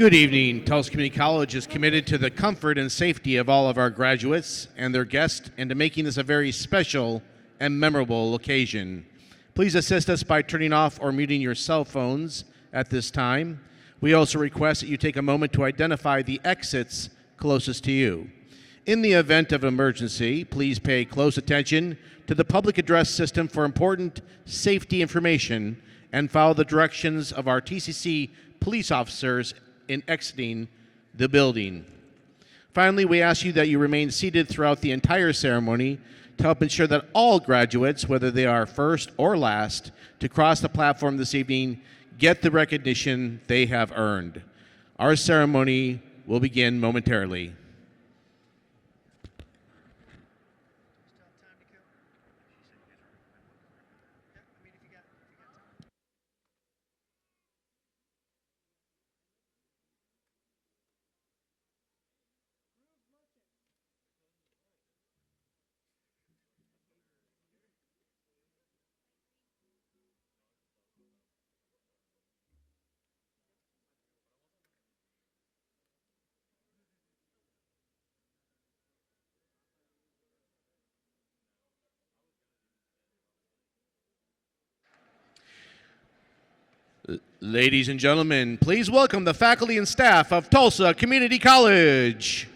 Good evening. Tulsa Community College is committed to the comfort and safety of all of our graduates and their guests and to making this a very special and memorable occasion. Please assist us by turning off or muting your cell phones at this time. We also request that you take a moment to identify the exits closest to you. In the event of emergency, please pay close attention to the public address system for important safety information and follow the directions of our TCC police officers in exiting the building. Finally, we ask you that you remain seated throughout the entire ceremony to help ensure that all graduates, whether they are first or last, to cross the platform this evening, get the recognition they have earned. Our ceremony will begin momentarily. Ladies and gentlemen, please welcome the faculty and staff of Tulsa Community College.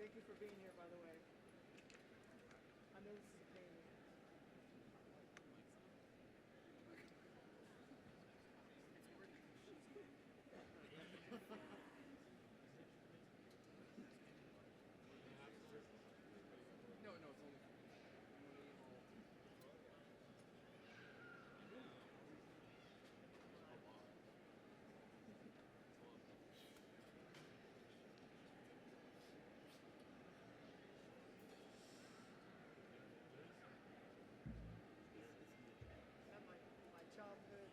Thank you for being here, by the way. I know this is a pain. My childhood.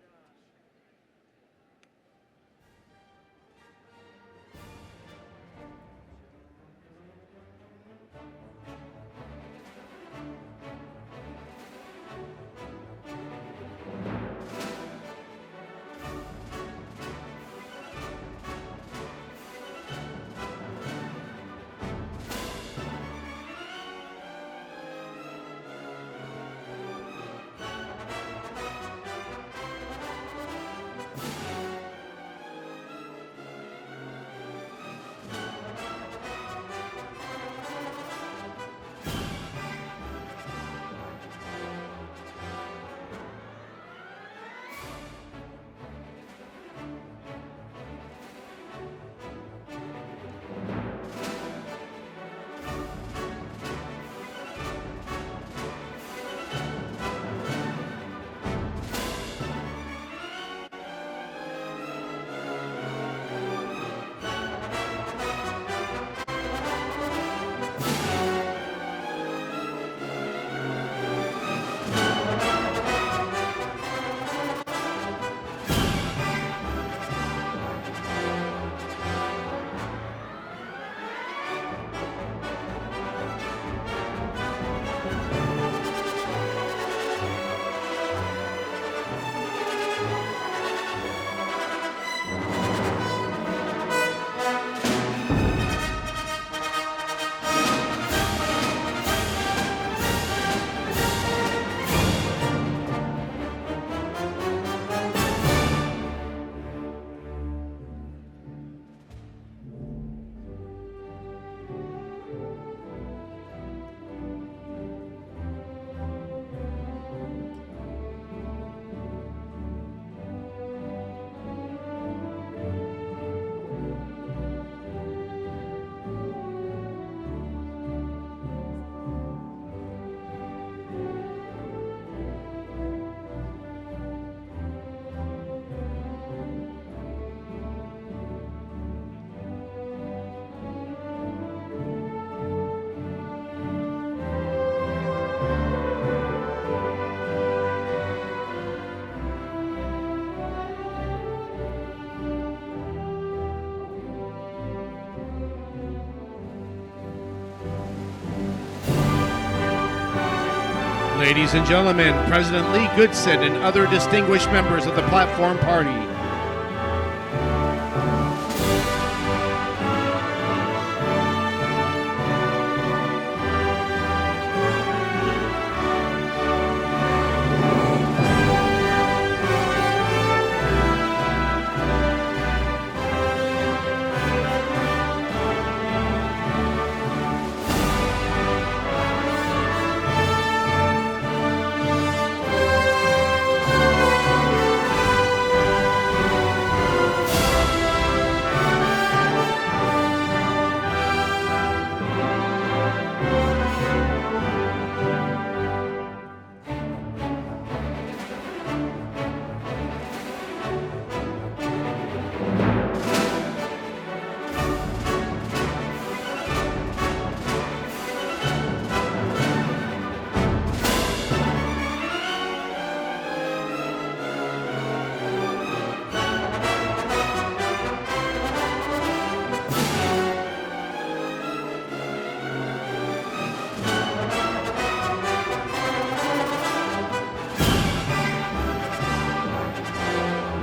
Ladies and gentlemen, President Lee Goodson and other distinguished members of the Platform Party.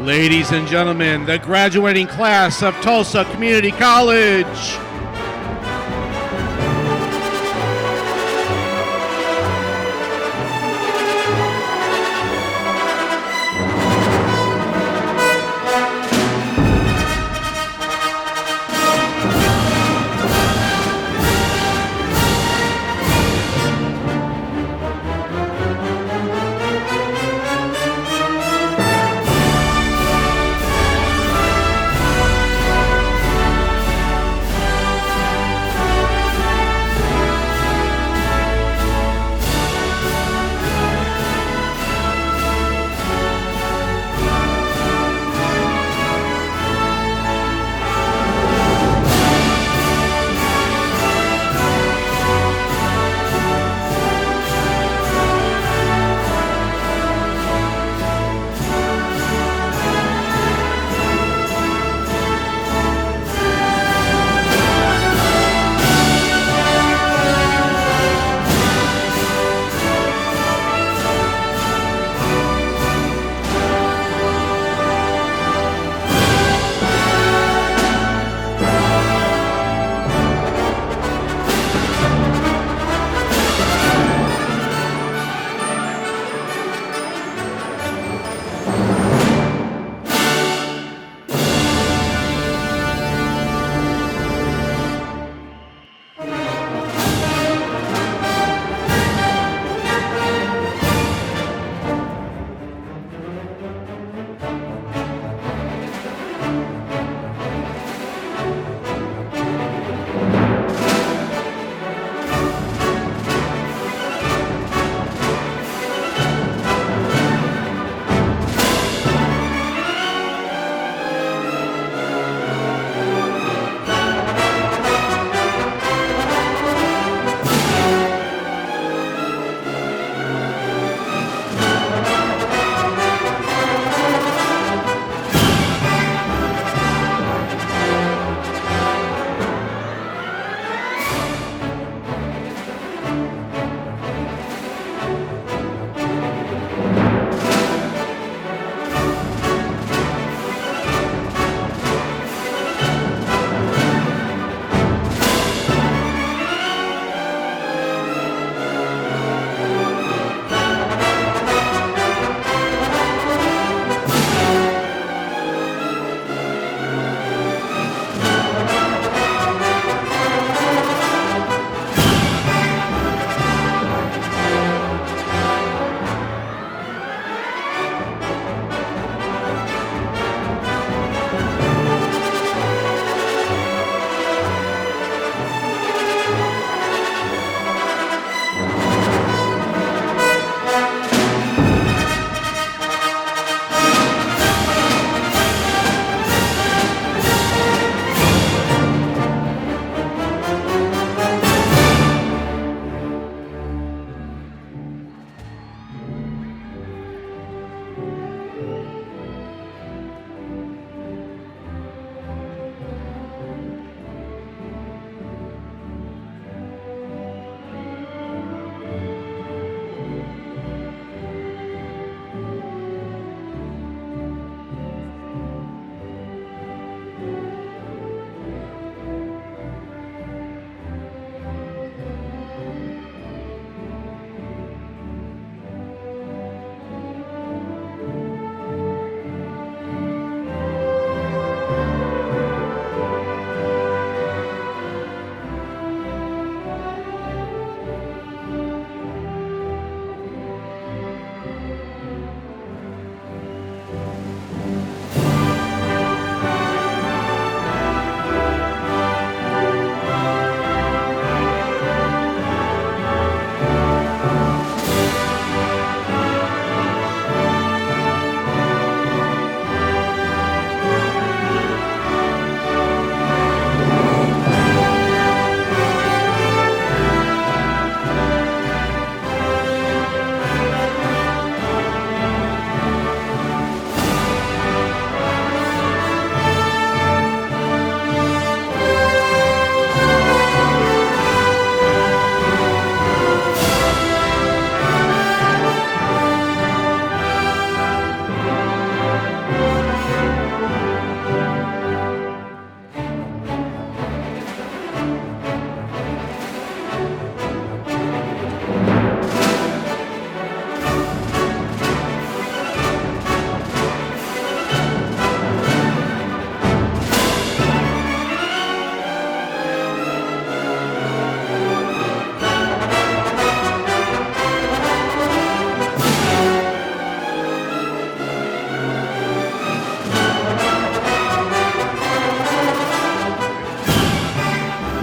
Ladies and gentlemen, the graduating class of Tulsa Community College.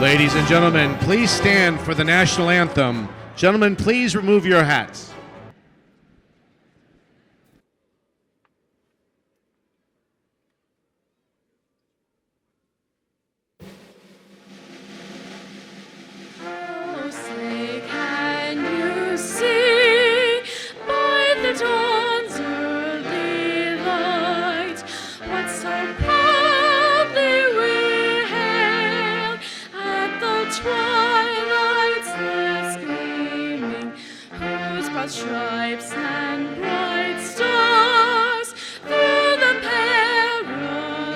Ladies and gentlemen, please stand for the national anthem. Gentlemen, please remove your hats. Oh, say, can you see by the dawn's early light what so proudly we hailed at the twilight's last gleaming, whose broad stripes and bright stars through the perilous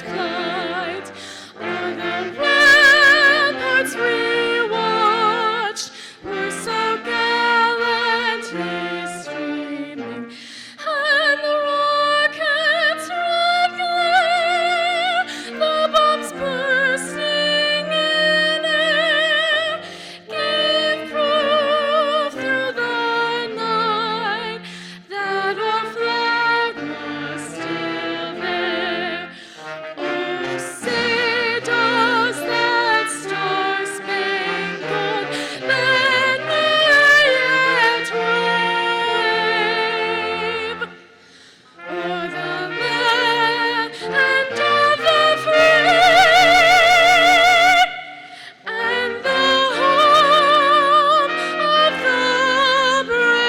flight are the ramparts we watched were so gallantly streaming, and the rockets' red glare, the bombs bursting in air, gave proof through the night that our flag was still there. Oh, say does that star-spangled banner yet wave o'er the land of the free and the home of the brave?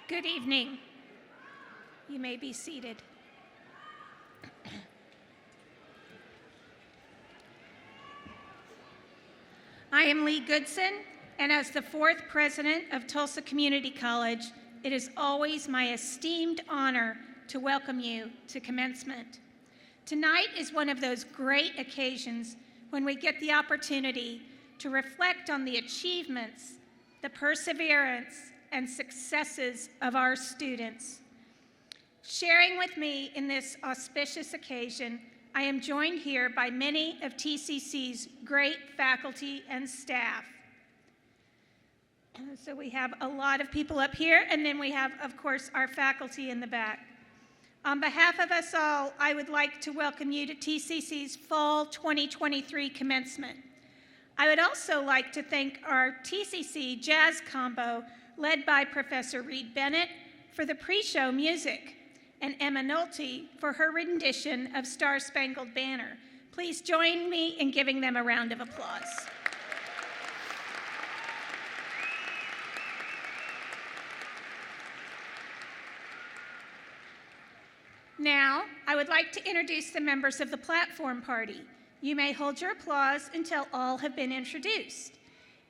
Good evening. You may be seated. I am Lee Goodson, and as the fourth president of Tulsa Community College, it is always my esteemed honor to welcome you to commencement. Tonight is one of those great occasions when we get the opportunity to reflect on the achievements, the perseverance, and successes of our students. Sharing with me in this auspicious occasion, I am joined here by many of TCC's great faculty and staff. So we have a lot of people up here, and then we have, of course, our faculty in the back. On behalf of us all, I would like to welcome you to TCC's Fall 2023 commencement. I would also like to thank our TCC Jazz Combo, led by Professor Reed Bennett, for the pre-show music, and Emma Nolte for her rendition of Star Spangled Banner. Please join me in giving them a round of applause. Now, I would like to introduce the members of the platform party. You may hold your applause until all have been introduced.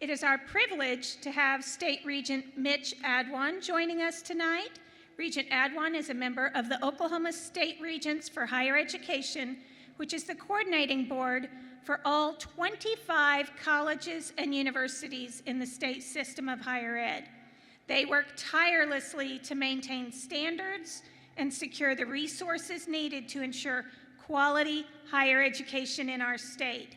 It is our privilege to have State Regent Mitch Adwan joining us tonight. Regent Adwan is a member of the Oklahoma State Regents for Higher Education, which is the coordinating board for all 25 colleges and universities in the state system of higher ed. They work tirelessly to maintain standards and secure the resources needed to ensure quality higher education in our state.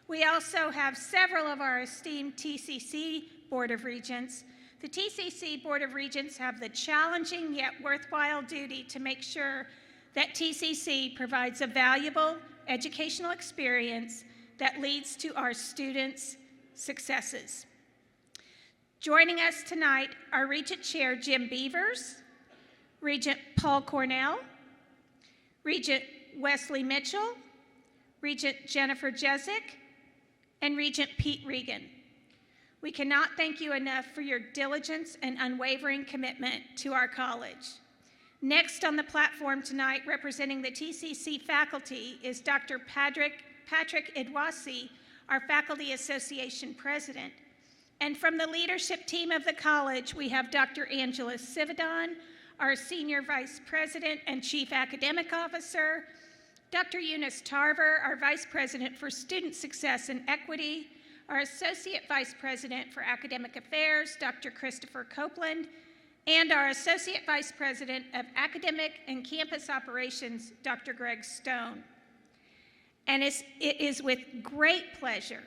We also have several of our esteemed TCC Board of Regents. The TCC Board of Regents have the challenging yet worthwhile duty to make sure that TCC provides a valuable educational experience that leads to our students' successes. Joining us tonight are Regent Chair Jim Beavers, Regent Paul Cornell, Regent Wesley Mitchell, Regent Jennifer Jezik, and Regent Pete Regan. We cannot thank you enough for your diligence and unwavering commitment to our college. Next on the platform tonight, representing the TCC faculty, is Dr. Patrick Idwasi, our Faculty Association President. And from the leadership team of the college, we have Dr. Angela Sividon, our Senior Vice President and Chief Academic Officer, Dr. Eunice Tarver, our Vice President for Student Success and Equity, our Associate Vice President for Academic Affairs, Dr. Christopher Copeland, and our Associate Vice President of Academic and Campus Operations, Dr. Greg Stone. And it is with great pleasure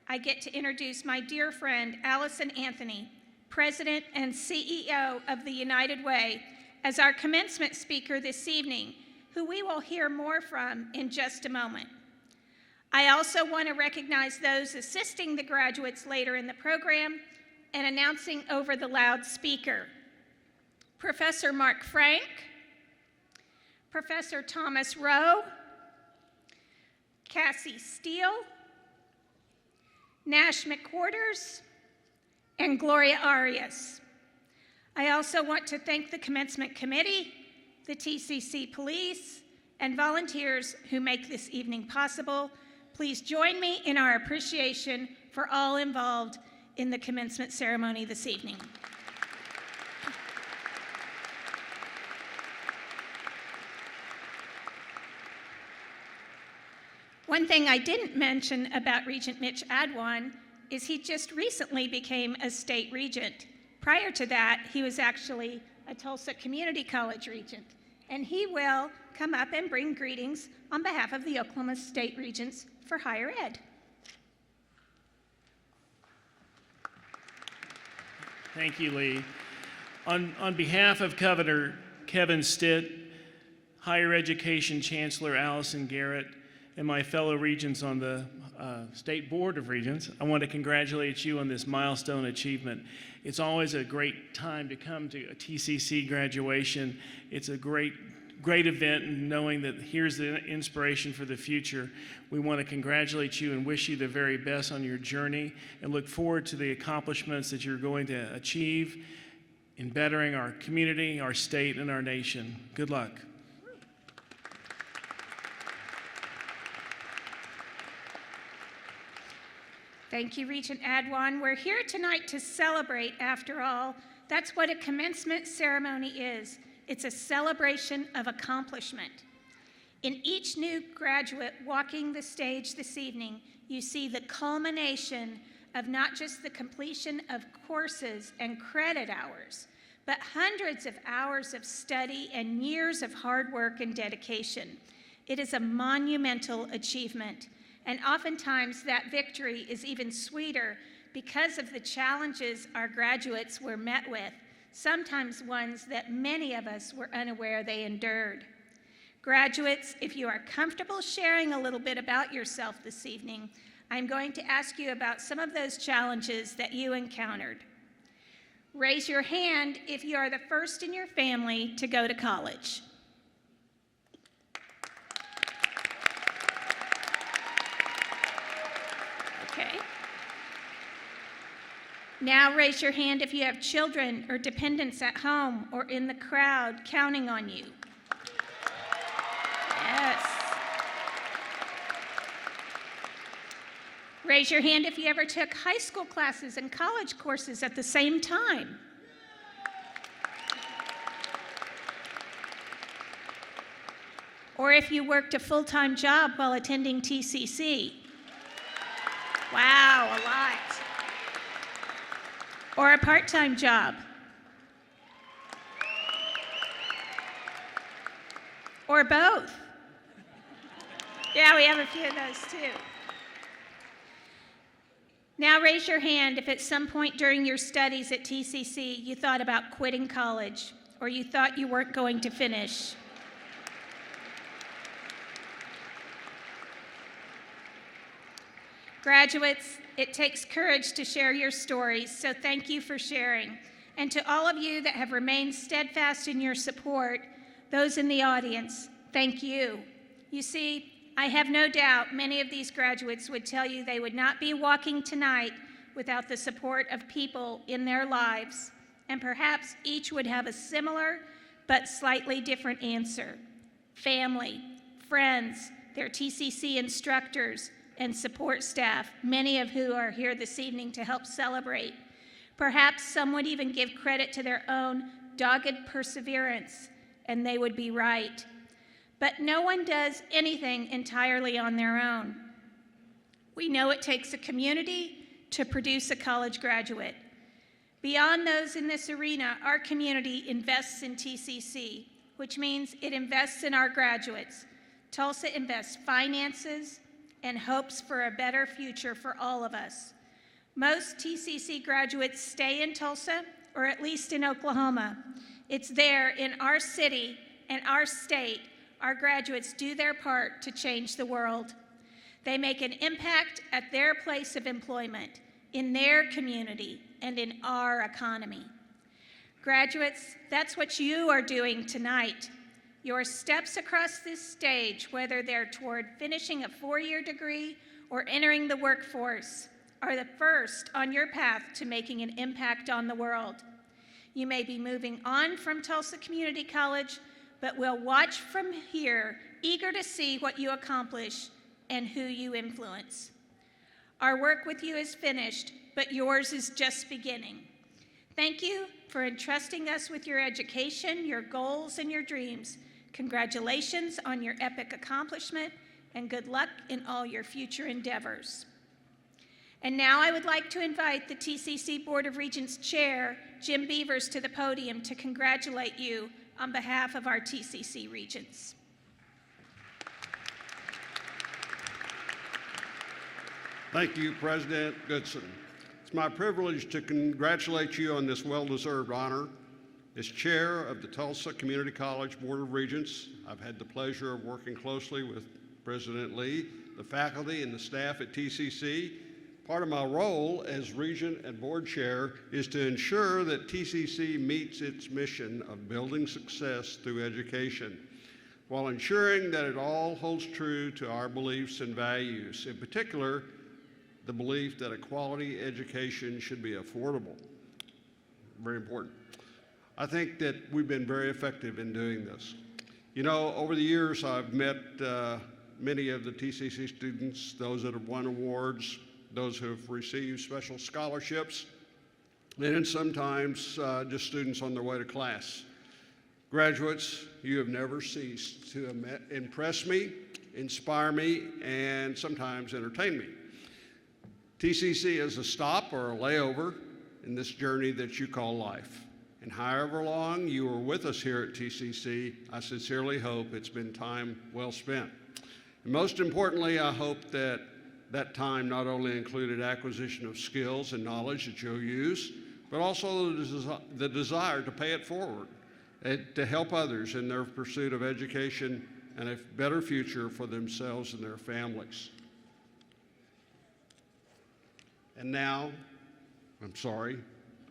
I get to introduce my dear friend, Allison Anthony, President and CEO of the United Way, as our commencement speaker this evening, who we will hear more from in just a moment. I also want to recognize those assisting the graduates later in the program and announcing over the loudspeaker. Professor Mark Frank, Professor Thomas Rowe, Cassie Steele, Nash McQuarters, and Gloria Arias. I also want to thank the Commencement Committee, the TCC Police, and volunteers who make this evening possible. Please join me in our appreciation for all involved in the commencement ceremony this evening. One thing I didn't mention about Regent Mitch Adwan is he just recently became a state regent. Prior to that, he was actually a Tulsa Community College regent, and he will come up and bring greetings on behalf of the Oklahoma State Regents for Higher Ed. Thank you, Lee. On behalf of Governor Kevin Stitt, Higher Education Chancellor Allison Garrett, and my fellow regents on the State Board of Regents, I want to congratulate you on this milestone achievement. It's always a great time to come to a TCC graduation. It's a great event, and knowing that here's the inspiration for the future. We want to congratulate you and wish you the very best on your journey and look forward to the accomplishments that you're going to achieve in bettering our community, our state, and our nation. Good luck. Thank you, Regent Adwan. We're here tonight to celebrate, after all. That's what a commencement ceremony is. It's a celebration of accomplishment. In each new graduate walking the stage this evening, you see the culmination of not just the completion of courses and credit hours, but hundreds of hours of study and years of hard work and dedication. It is a monumental achievement. And oftentimes that victory is even sweeter because of the challenges our graduates were met with, sometimes ones that many of us were unaware they endured. Graduates, if you are comfortable sharing a little bit about yourself this evening, I'm going to ask you about some of those challenges that you encountered. Raise your hand if you are the first in your family to go to college. Okay. Now raise your hand if you have children or dependents at home or in the crowd counting on you. Yes. Raise your hand if you ever took high school classes and college courses at the same time. Or if you worked a full-time job while attending TCC. Wow, a lot. Or a part-time job. Or both. Yeah, we have a few of those too. Now raise your hand if at some point during your studies at TCC you thought about quitting college or you thought you weren't going to finish. Graduates, it takes courage to share your stories, so thank you for sharing. And to all of you that have remained steadfast in your support, those in the audience, thank you. You see, I have no doubt many of these graduates would tell you they would not be walking tonight without the support of people in their lives, and perhaps each would have a similar but slightly different answer. Family, friends, their TCC instructors, and support staff, many of who are here this evening to help celebrate. Perhaps some would even give credit to their own dogged perseverance, and they would be right. But no one does anything entirely on their own. We know it takes a community to produce a college graduate. Beyond those in this arena, our community invests in TCC, which means it invests in our graduates. Tulsa invests finances and hopes for a better future for all of us. Most TCC graduates stay in Tulsa, or at least in Oklahoma. It's there in our city and our state our graduates do their part to change the world. They make an impact at their place of employment, in their community, and in our economy. Graduates, that's what you are doing tonight. Your steps across this stage, whether they're toward finishing a 4-year degree or entering the workforce, are the first on your path to making an impact on the world. You may be moving on from Tulsa Community College, but we'll watch from here, eager to see what you accomplish and who you influence. Our work with you is finished, but yours is just beginning. Thank you for entrusting us with your education, your goals, and your dreams. Congratulations on your epic accomplishment, and good luck in all your future endeavors. And now I would like to invite the TCC Board of Regents Chair, Jim Beavers, to the podium to congratulate you on behalf of our TCC Regents. Thank you, President Goodson. It's my privilege to congratulate you on this well-deserved honor. As chair of the Tulsa Community College Board of Regents, I've had the pleasure of working closely with President Lee, the faculty, and the staff at TCC. Part of my role as Regent and Board Chair is to ensure that TCC meets its mission of building success through education, while ensuring that it all holds true to our beliefs and values, in particular, the belief that a quality education should be affordable. Very important. I think that we've been very effective in doing this. You know, over the years, I've met many of the TCC students, those that have won awards, those who have received special scholarships, and sometimes just students on their way to class. Graduates, you have never ceased to impress me, inspire me, and sometimes entertain me. TCC is a stop or a layover in this journey that you call life. And however long you were with us here at TCC, I sincerely hope it's been time well spent. And most importantly, I hope that that time not only included acquisition of skills and knowledge that you'll use, but also the desire to pay it forward and to help others in their pursuit of education and a better future for themselves and their families. And now, I'm sorry,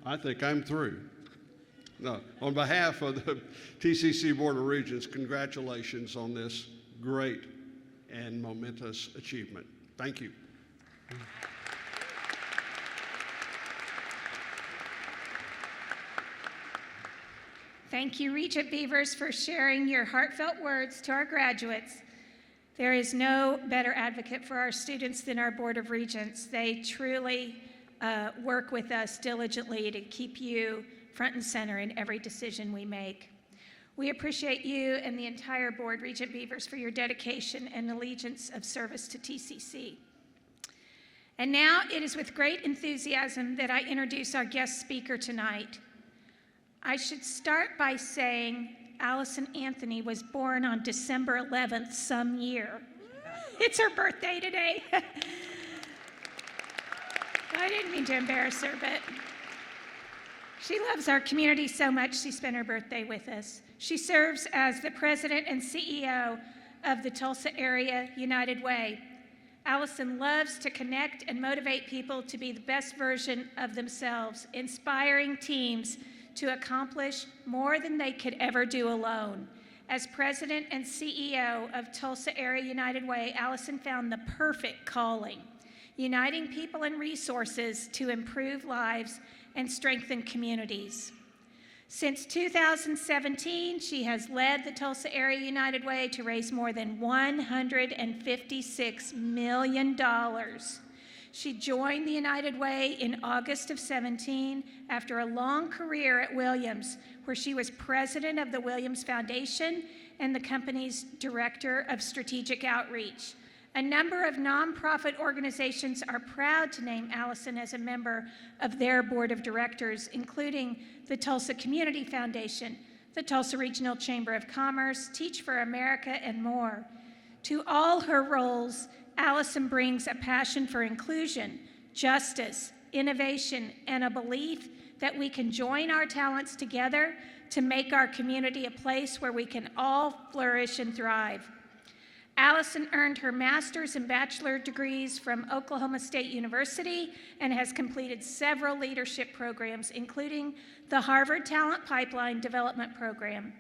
I think I'm through. No, on behalf of the TCC Board of Regents, congratulations on this great and momentous achievement. Thank you. Thank you, Regent Beavers, for sharing your heartfelt words to our graduates. There is no better advocate for our students than our Board of Regents. They truly work with us diligently to keep you front and center in every decision we make. We appreciate you and the entire board, Regent Beavers, for your dedication and allegiance of service to TCC. And now it is with great enthusiasm that I introduce our guest speaker tonight. I should start by saying Allison Anthony was born on December 11th some year. It's her birthday today. I didn't mean to embarrass her, but she loves our community so much she spent her birthday with us. She serves as the president and CEO of the Tulsa Area United Way. Allison loves to connect and motivate people to be the best version of themselves, inspiring teams to accomplish more than they could ever do alone. As president and CEO of Tulsa Area United Way, Allison found the perfect calling, uniting people and resources to improve lives and strengthen communities. Since 2017, she has led the Tulsa Area United Way to raise more than $156 million. She joined the United Way in August of 17 after a long career at Williams, where she was president of the Williams Foundation and the company's director of strategic outreach. A number of nonprofit organizations are proud to name Allison as a member of their board of directors, including the Tulsa Community Foundation, the Tulsa Regional Chamber of Commerce, Teach for America, and more. To all her roles, Allison brings a passion for inclusion, justice, innovation, and a belief that we can join our talents together to make our community a place where we can all flourish and thrive. Allison earned her master's and bachelor degrees from Oklahoma State University and has completed several leadership programs, including the Harvard Talent Pipeline Development Program.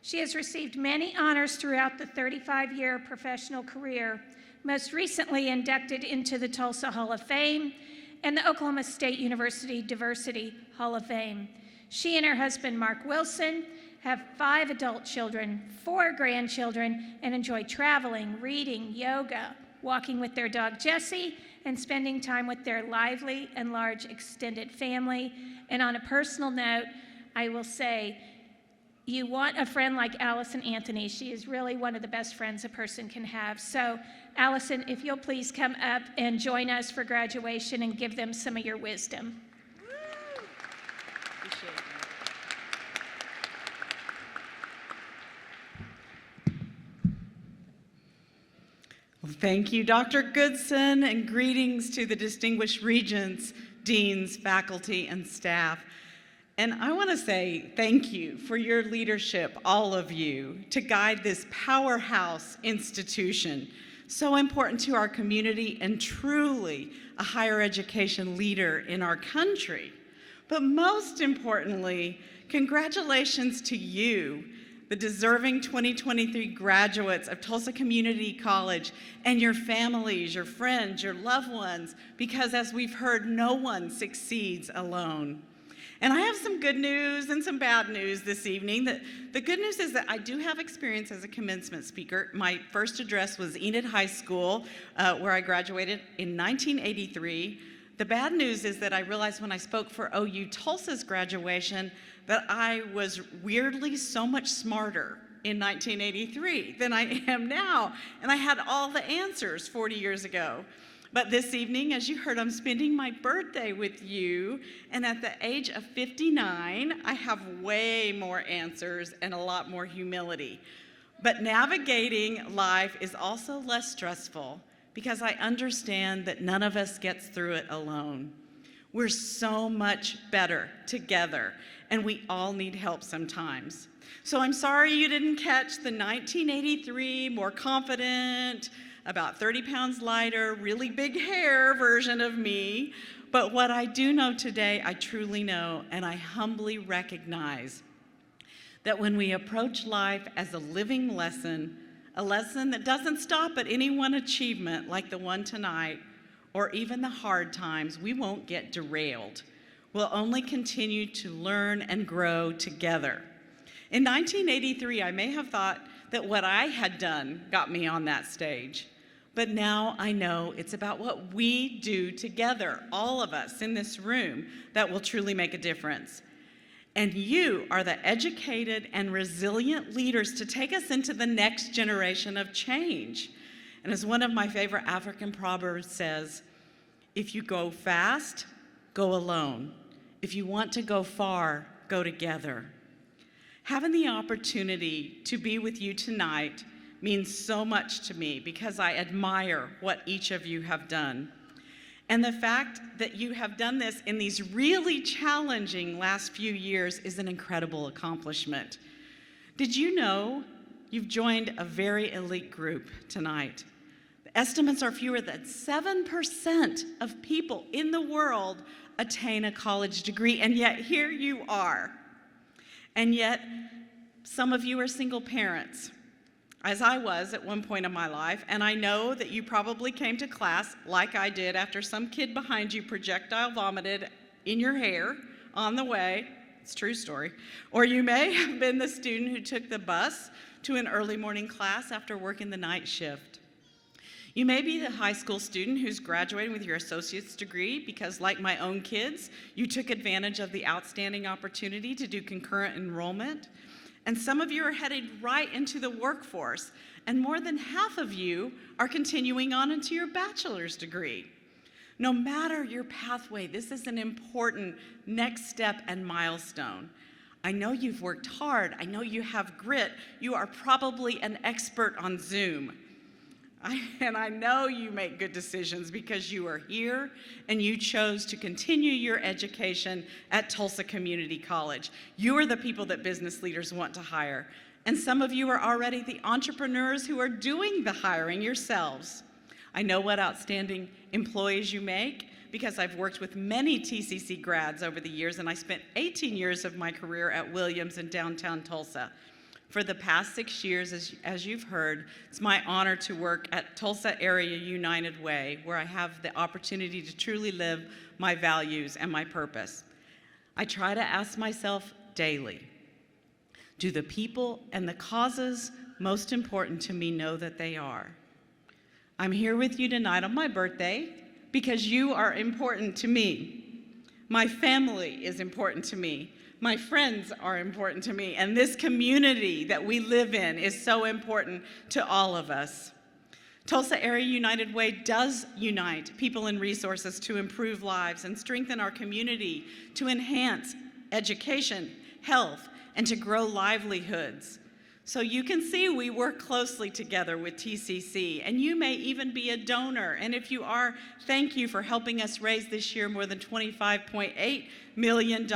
She has received many honors throughout the 35-year professional career, most recently inducted into the Tulsa Hall of Fame and the Oklahoma State University Diversity Hall of Fame. She and her husband, Mark Wilson, have 5 adult children, 4 grandchildren, and enjoy traveling, reading, yoga, walking with their dog Jessie, and spending time with their lively and large extended family. And on a personal note, I will say, you want a friend like Allison Anthony. She is really one of the best friends a person can have. So, Allison, if you'll please come up and join us for graduation and give them some of your wisdom. Appreciate it. Well, thank you, Dr. Goodson, and greetings to the distinguished regents, deans, faculty, and staff. And I want to say thank you for your leadership, all of you, to guide this powerhouse institution, so important to our community and truly a higher education leader in our country. But most importantly, congratulations to you, the deserving 2023 graduates of Tulsa Community College, and your families, your friends, your loved ones, because as we've heard, no one succeeds alone. And I have some good news and some bad news this evening. The good news is that I do have experience as a commencement speaker. My first address was Enid High School, where I graduated in 1983. The bad news is that I realized when I spoke for OU Tulsa's graduation that I was weirdly so much smarter in 1983 than I am now, and I had all the answers 40 years ago. But this evening, as you heard, I'm spending my birthday with you, and at the age of 59, I have way more answers and a lot more humility. But navigating life is also less stressful because I understand that none of us gets through it alone. We're so much better together, and we all need help sometimes. So I'm sorry you didn't catch the 1983 more confident, about 30 pounds lighter, really big hair version of me. But what I do know today, I truly know, and I humbly recognize that when we approach life as a living lesson, a lesson that doesn't stop at any one achievement like the one tonight, or even the hard times, we won't get derailed. We'll only continue to learn and grow together. In 1983, I may have thought that what I had done got me on that stage. But now I know it's about what we do together, all of us in this room, that will truly make a difference. And you are the educated and resilient leaders to take us into the next generation of change. And as one of my favorite African proverbs says, if you go fast, go alone. If you want to go far, go together. Having the opportunity to be with you tonight means so much to me because I admire what each of you have done. And the fact that you have done this in these really challenging last few years is an incredible accomplishment. Did you know you've joined a very elite group tonight? The estimates are fewer than 7% of people in the world attain a college degree, and yet here you are. And yet, some of you are single parents, as I was at one point in my life, and I know that you probably came to class like I did after some kid behind you projectile vomited in your hair on the way. It's a true story. Or you may have been the student who took the bus to an early morning class after working the night shift. You may be the high school student who's graduating with your associate's degree because, like my own kids, you took advantage of the outstanding opportunity to do concurrent enrollment. And some of you are headed right into the workforce, and more than half of you are continuing on into your bachelor's degree. No matter your pathway, this is an important next step and milestone. I know you've worked hard. I know you have grit. You are probably an expert on Zoom. And I know you make good decisions because you are here and you chose to continue your education at Tulsa Community College. You are the people that business leaders want to hire. And some of you are already the entrepreneurs who are doing the hiring yourselves. I know what outstanding employees you make because I've worked with many TCC grads over the years, and I spent 18 years of my career at Williams in downtown Tulsa. For the past 6 years, as you've heard, it's my honor to work at Tulsa Area United Way, where I have the opportunity to truly live my values and my purpose. I try to ask myself daily, do the people and the causes most important to me know that they are? I'm here with you tonight on my birthday because you are important to me. My family is important to me. My friends are important to me, and this community that we live in is so important to all of us. Tulsa Area United Way does unite people and resources to improve lives and strengthen our community, to enhance education, health, and to grow livelihoods. So you can see we work closely together with TCC, and you may even be a donor. And if you are, thank you for helping us raise this year more than $25.8 million.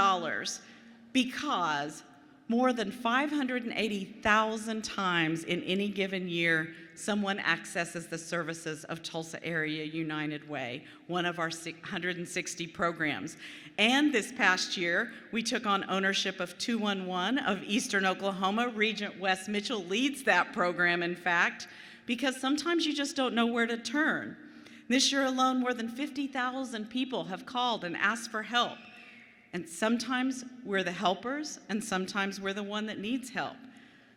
Because more than 580,000 times in any given year, someone accesses the services of Tulsa Area United Way, one of our 160 programs. And this past year, we took on ownership of 211 of Eastern Oklahoma. Regent Wes Mitchell leads that program, in fact, because sometimes you just don't know where to turn. This year alone, more than 50,000 people have called and asked for help. And sometimes we're the helpers, and sometimes we're the one that needs help.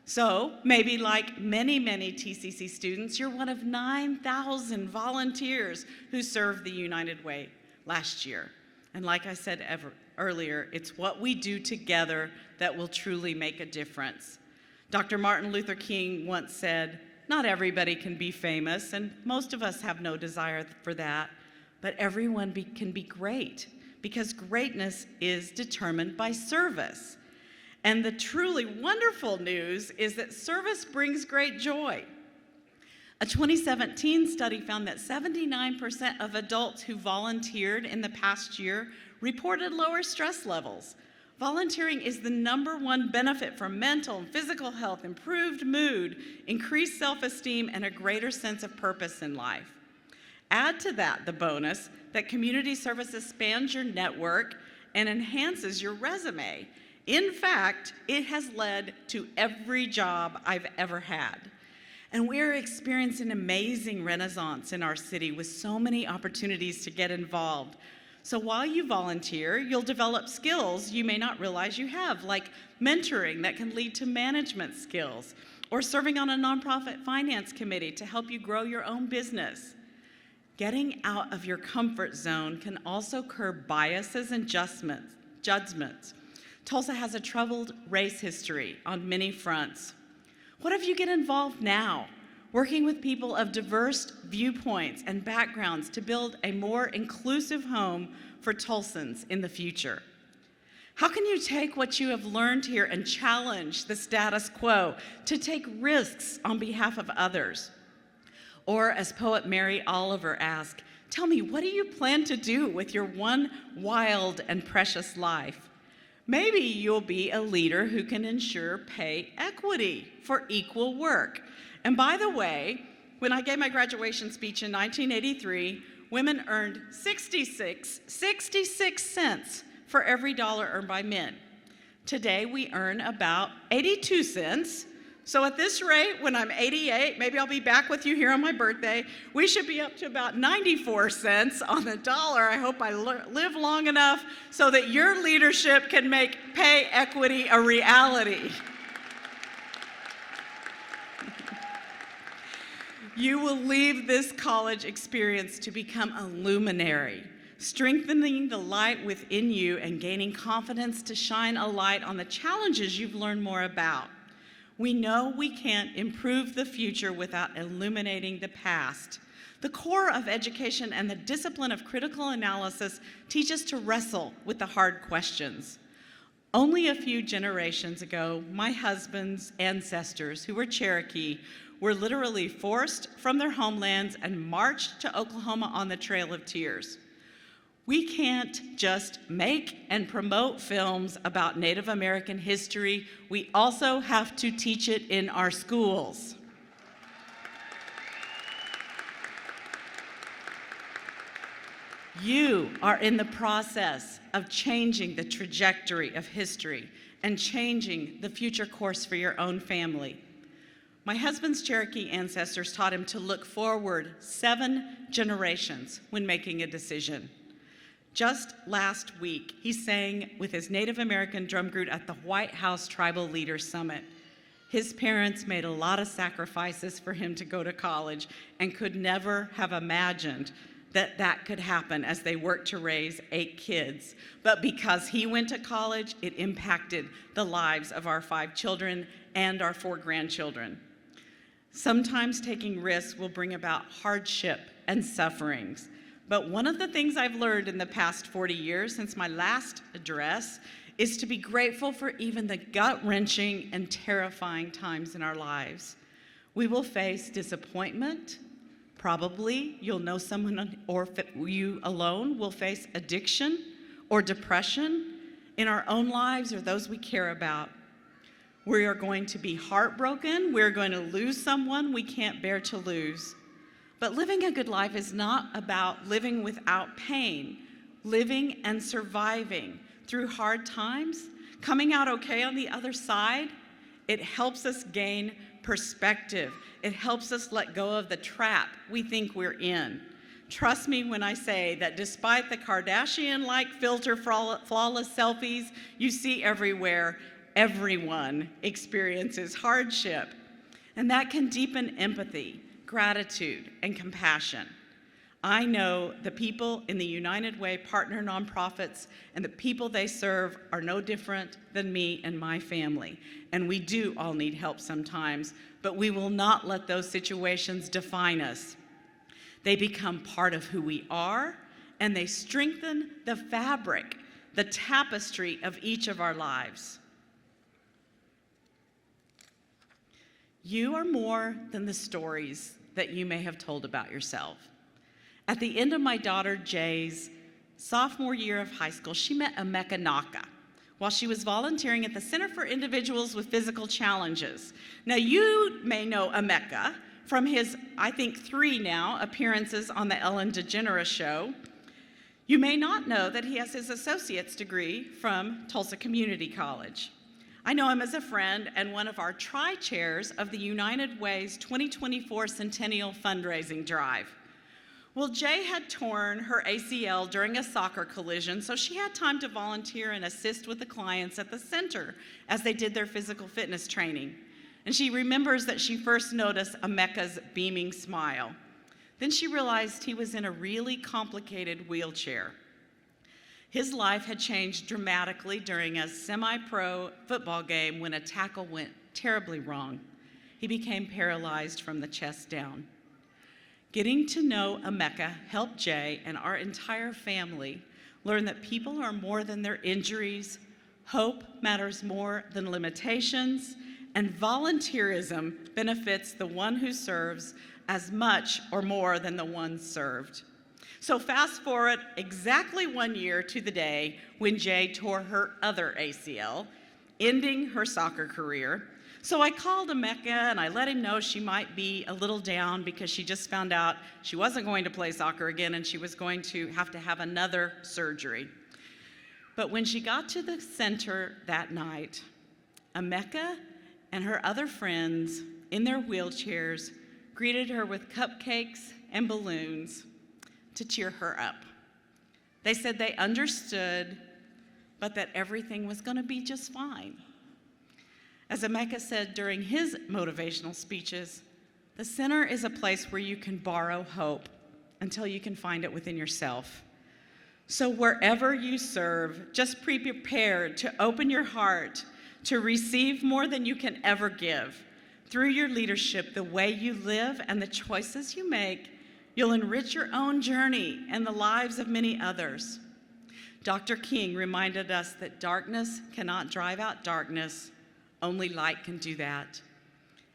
So maybe like many, many TCC students, you're one of 9,000 volunteers who served the United Way last year. And like I said earlier, it's what we do together that will truly make a difference. Dr. Martin Luther King once said, "Not everybody can be famous, and most of us have no desire for that, but everyone can be great. Because greatness is determined by service." And the truly wonderful news is that service brings great joy. A 2017 study found that 79% of adults who volunteered in the past year reported lower stress levels. Volunteering is the #1 benefit for mental and physical health, improved mood, increased self-esteem, and a greater sense of purpose in life. Add to that the bonus that community services spans your network and enhances your resume. In fact, it has led to every job I've ever had. And we're experiencing an amazing renaissance in our city with so many opportunities to get involved. So while you volunteer, you'll develop skills you may not realize you have, like mentoring that can lead to management skills, or serving on a nonprofit finance committee to help you grow your own business. Getting out of your comfort zone can also curb biases and judgments. Tulsa has a troubled race history on many fronts. What if you get involved now, working with people of diverse viewpoints and backgrounds to build a more inclusive home for Tulsans in the future? How can you take what you have learned here and challenge the status quo to take risks on behalf of others? Or as poet Mary Oliver asked, tell me, what do you plan to do with your one wild and precious life? Maybe you'll be a leader who can ensure pay equity for equal work. And by the way, when I gave my graduation speech in 1983, women earned 66 cents for every dollar earned by men. Today, we earn about 82 cents. So at this rate, when I'm 88, maybe I'll be back with you here on my birthday, we should be up to about 94 cents on the dollar. I hope I live long enough so that your leadership can make pay equity a reality. You will leave this college experience to become a luminary, strengthening the light within you and gaining confidence to shine a light on the challenges you've learned more about. We know we can't improve the future without illuminating the past. The core of education and the discipline of critical analysis teach us to wrestle with the hard questions. Only a few generations ago, my husband's ancestors, who were Cherokee, were literally forced from their homelands and marched to Oklahoma on the Trail of Tears. We can't just make and promote films about Native American history. We also have to teach it in our schools. You are in the process of changing the trajectory of history and changing the future course for your own family. My husband's Cherokee ancestors taught him to look forward 7 generations when making a decision. Just last week, he sang with his Native American drum group at the White House Tribal Leaders Summit. His parents made a lot of sacrifices for him to go to college and could never have imagined that could happen as they worked to raise 8 kids. But because he went to college, it impacted the lives of our 5 children and our 4 grandchildren. Sometimes taking risks will bring about hardship and sufferings. But one of the things I've learned in the past 40 years since my last address is to be grateful for even the gut-wrenching and terrifying times in our lives. We will face disappointment. Probably you'll know someone, or you alone will face addiction or depression in our own lives or those we care about. We are going to be heartbroken. We're going to lose someone we can't bear to lose. But living a good life is not about living without pain, living and surviving through hard times, coming out okay on the other side. It helps us gain perspective. It helps us let go of the trap we think we're in. Trust me when I say that despite the Kardashian-like filter flawless selfies you see everywhere, everyone experiences hardship. And that can deepen empathy, gratitude, and compassion. I know the people in the United Way partner nonprofits and the people they serve are no different than me and my family. And we do all need help sometimes, but we will not let those situations define us. They become part of who we are, and they strengthen the fabric, the tapestry of each of our lives. You are more than the stories that you may have told about yourself. At the end of my daughter Jay's sophomore year of high school, she met Emeka Naka while she was volunteering at the Center for Individuals with Physical Challenges. Now, you may know Emeka from his, I think, 3 now appearances on the Ellen DeGeneres Show. You may not know that he has his associate's degree from Tulsa Community College. I know him as a friend and one of our tri-chairs of the United Way's 2024 Centennial Fundraising Drive. Well, Jay had torn her ACL during a soccer collision, so she had time to volunteer and assist with the clients at the center as they did their physical fitness training. And she remembers that she first noticed Emeka's beaming smile. Then she realized he was in a really complicated wheelchair. His life had changed dramatically during a semi-pro football game when a tackle went terribly wrong. He became paralyzed from the chest down. Getting to know Emeka helped Jay and our entire family learn that people are more than their injuries, hope matters more than limitations, and volunteerism benefits the one who serves as much or more than the one served. So fast forward exactly 1 year to the day when Jay tore her other ACL, ending her soccer career. So I called Emeka and I let him know she might be a little down because she just found out she wasn't going to play soccer again and she was going to have another surgery. But when she got to the center that night, Emeka and her other friends in their wheelchairs greeted her with cupcakes and balloons to cheer her up. They said they understood, but that everything was going to be just fine. As Emeka said during his motivational speeches, the center is a place where you can borrow hope until you can find it within yourself. So wherever you serve, just be prepared to open your heart to receive more than you can ever give. Through your leadership, the way you live, and the choices you make, you'll enrich your own journey and the lives of many others. Dr. King reminded us that darkness cannot drive out darkness, only light can do that.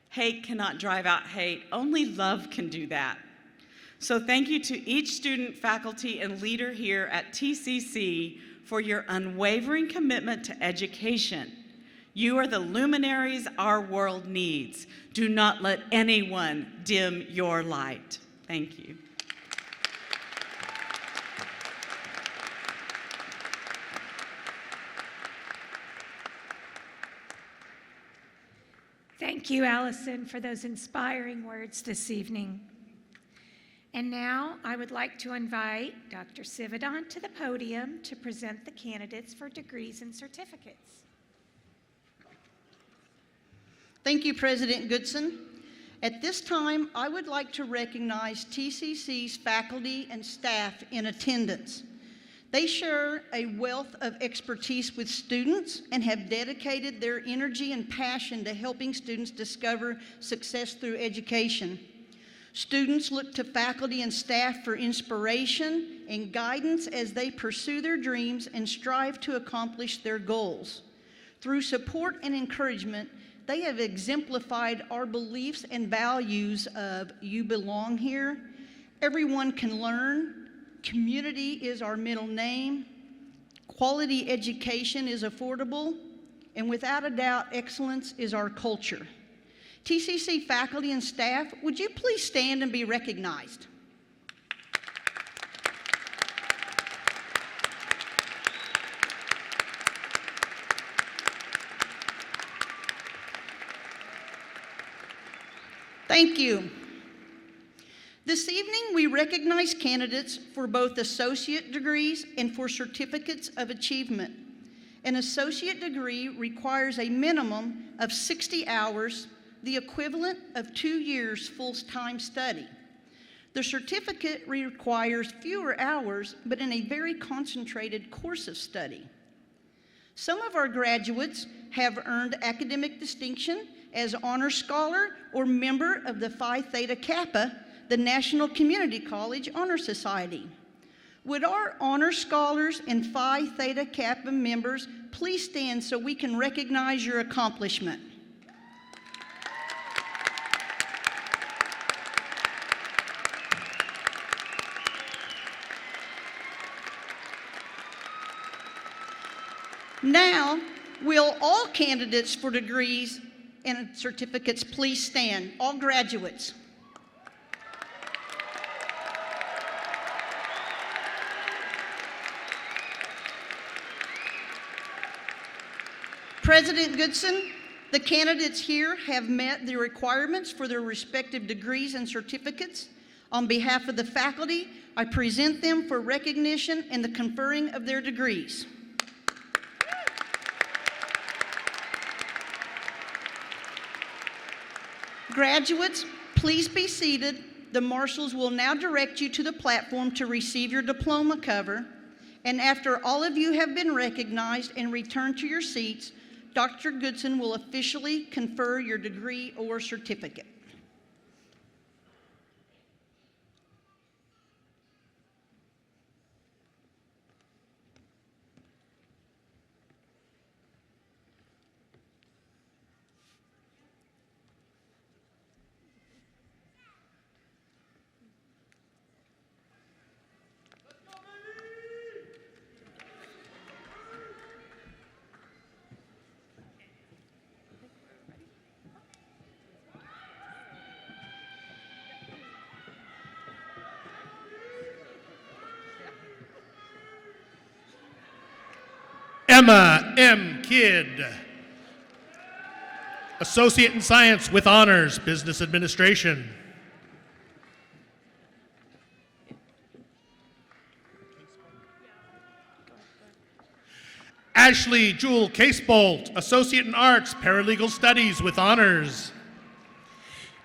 Hate cannot drive out hate, only love can do that. So thank you to each student, faculty, and leader here at TCC for your unwavering commitment to education. You are the luminaries our world needs. Do not let anyone dim your light. Thank you. Thank you, Allison, for those inspiring words this evening. And now I would like to invite Dr. Sivadan to the podium to present the candidates for degrees and certificates. Thank you, President Goodson. At this time, I would like to recognize TCC's faculty and staff in attendance. They share a wealth of expertise with students and have dedicated their energy and passion to helping students discover success through education. Students look to faculty and staff for inspiration and guidance as they pursue their dreams and strive to accomplish their goals. Through support and encouragement, they have exemplified our beliefs and values of "you belong here," "everyone can learn," "community is our middle name," "quality education is affordable," and without a doubt, excellence is our culture. TCC faculty and staff, would you please stand and be recognized? Thank you. This evening, we recognize candidates for both associate degrees and for certificates of achievement. An associate degree requires a minimum of 60 hours, the equivalent of 2 years full-time study. The certificate requires fewer hours, but in a very concentrated course of study. Some of our graduates have earned academic distinction as honor scholar or member of the Phi Theta Kappa, the National Community College Honor Society. Would our honor scholars and Phi Theta Kappa members please stand so we can recognize your accomplishment? Now, will all candidates for degrees and certificates please stand, all graduates? President Goodson, the candidates here have met the requirements for their respective degrees and certificates. On behalf of the faculty, I present them for recognition and the conferring of their degrees. Graduates, please be seated. The marshals will now direct you to the platform to receive your diploma cover. And after all of you have been recognized and returned to your seats, Dr. Goodson will officially confer your degree or certificate. Emma M. Kidd, Associate in Science with Honors, Business Administration. Ashley Jewel Casebolt, Associate in Arts, Paralegal Studies with Honors.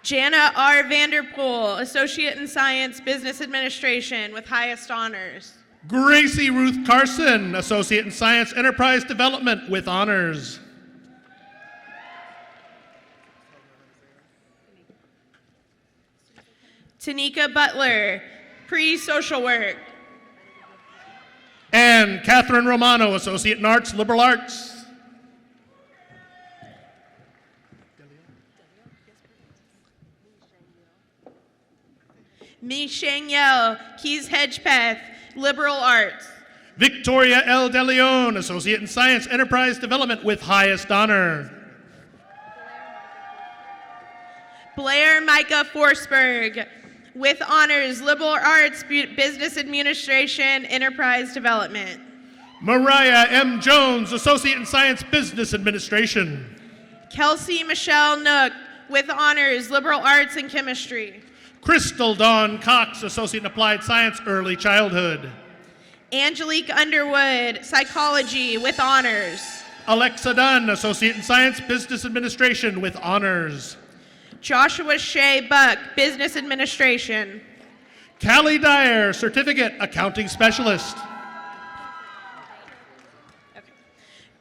Jana R. Vanderpool, Associate in Science, Business Administration with highest honors. Gracie Ruth Carson, Associate in Science, Enterprise Development with Honors. Tanika Butler, pre-social work. And Catherine Romano, Associate in Arts, Liberal Arts. Mi Sheng Yeo, Keys Hedgepeth, liberal arts. Victoria L. De Leon, Associate in Science Enterprise Development with highest honor. Blair Micah Forsberg, with honors, liberal arts, business administration, enterprise development. Mariah M. Jones, Associate in Science Business Administration. Kelsey Michelle Nook, with honors, liberal arts and chemistry. Crystal Dawn Cox, Associate in Applied Science Early Childhood. Angelique Underwood, psychology, with honors. Alexa Dunn, Associate in Science Business Administration with honors. Joshua Shea Buck, business administration. Callie Dyer, Certificate Accounting Specialist.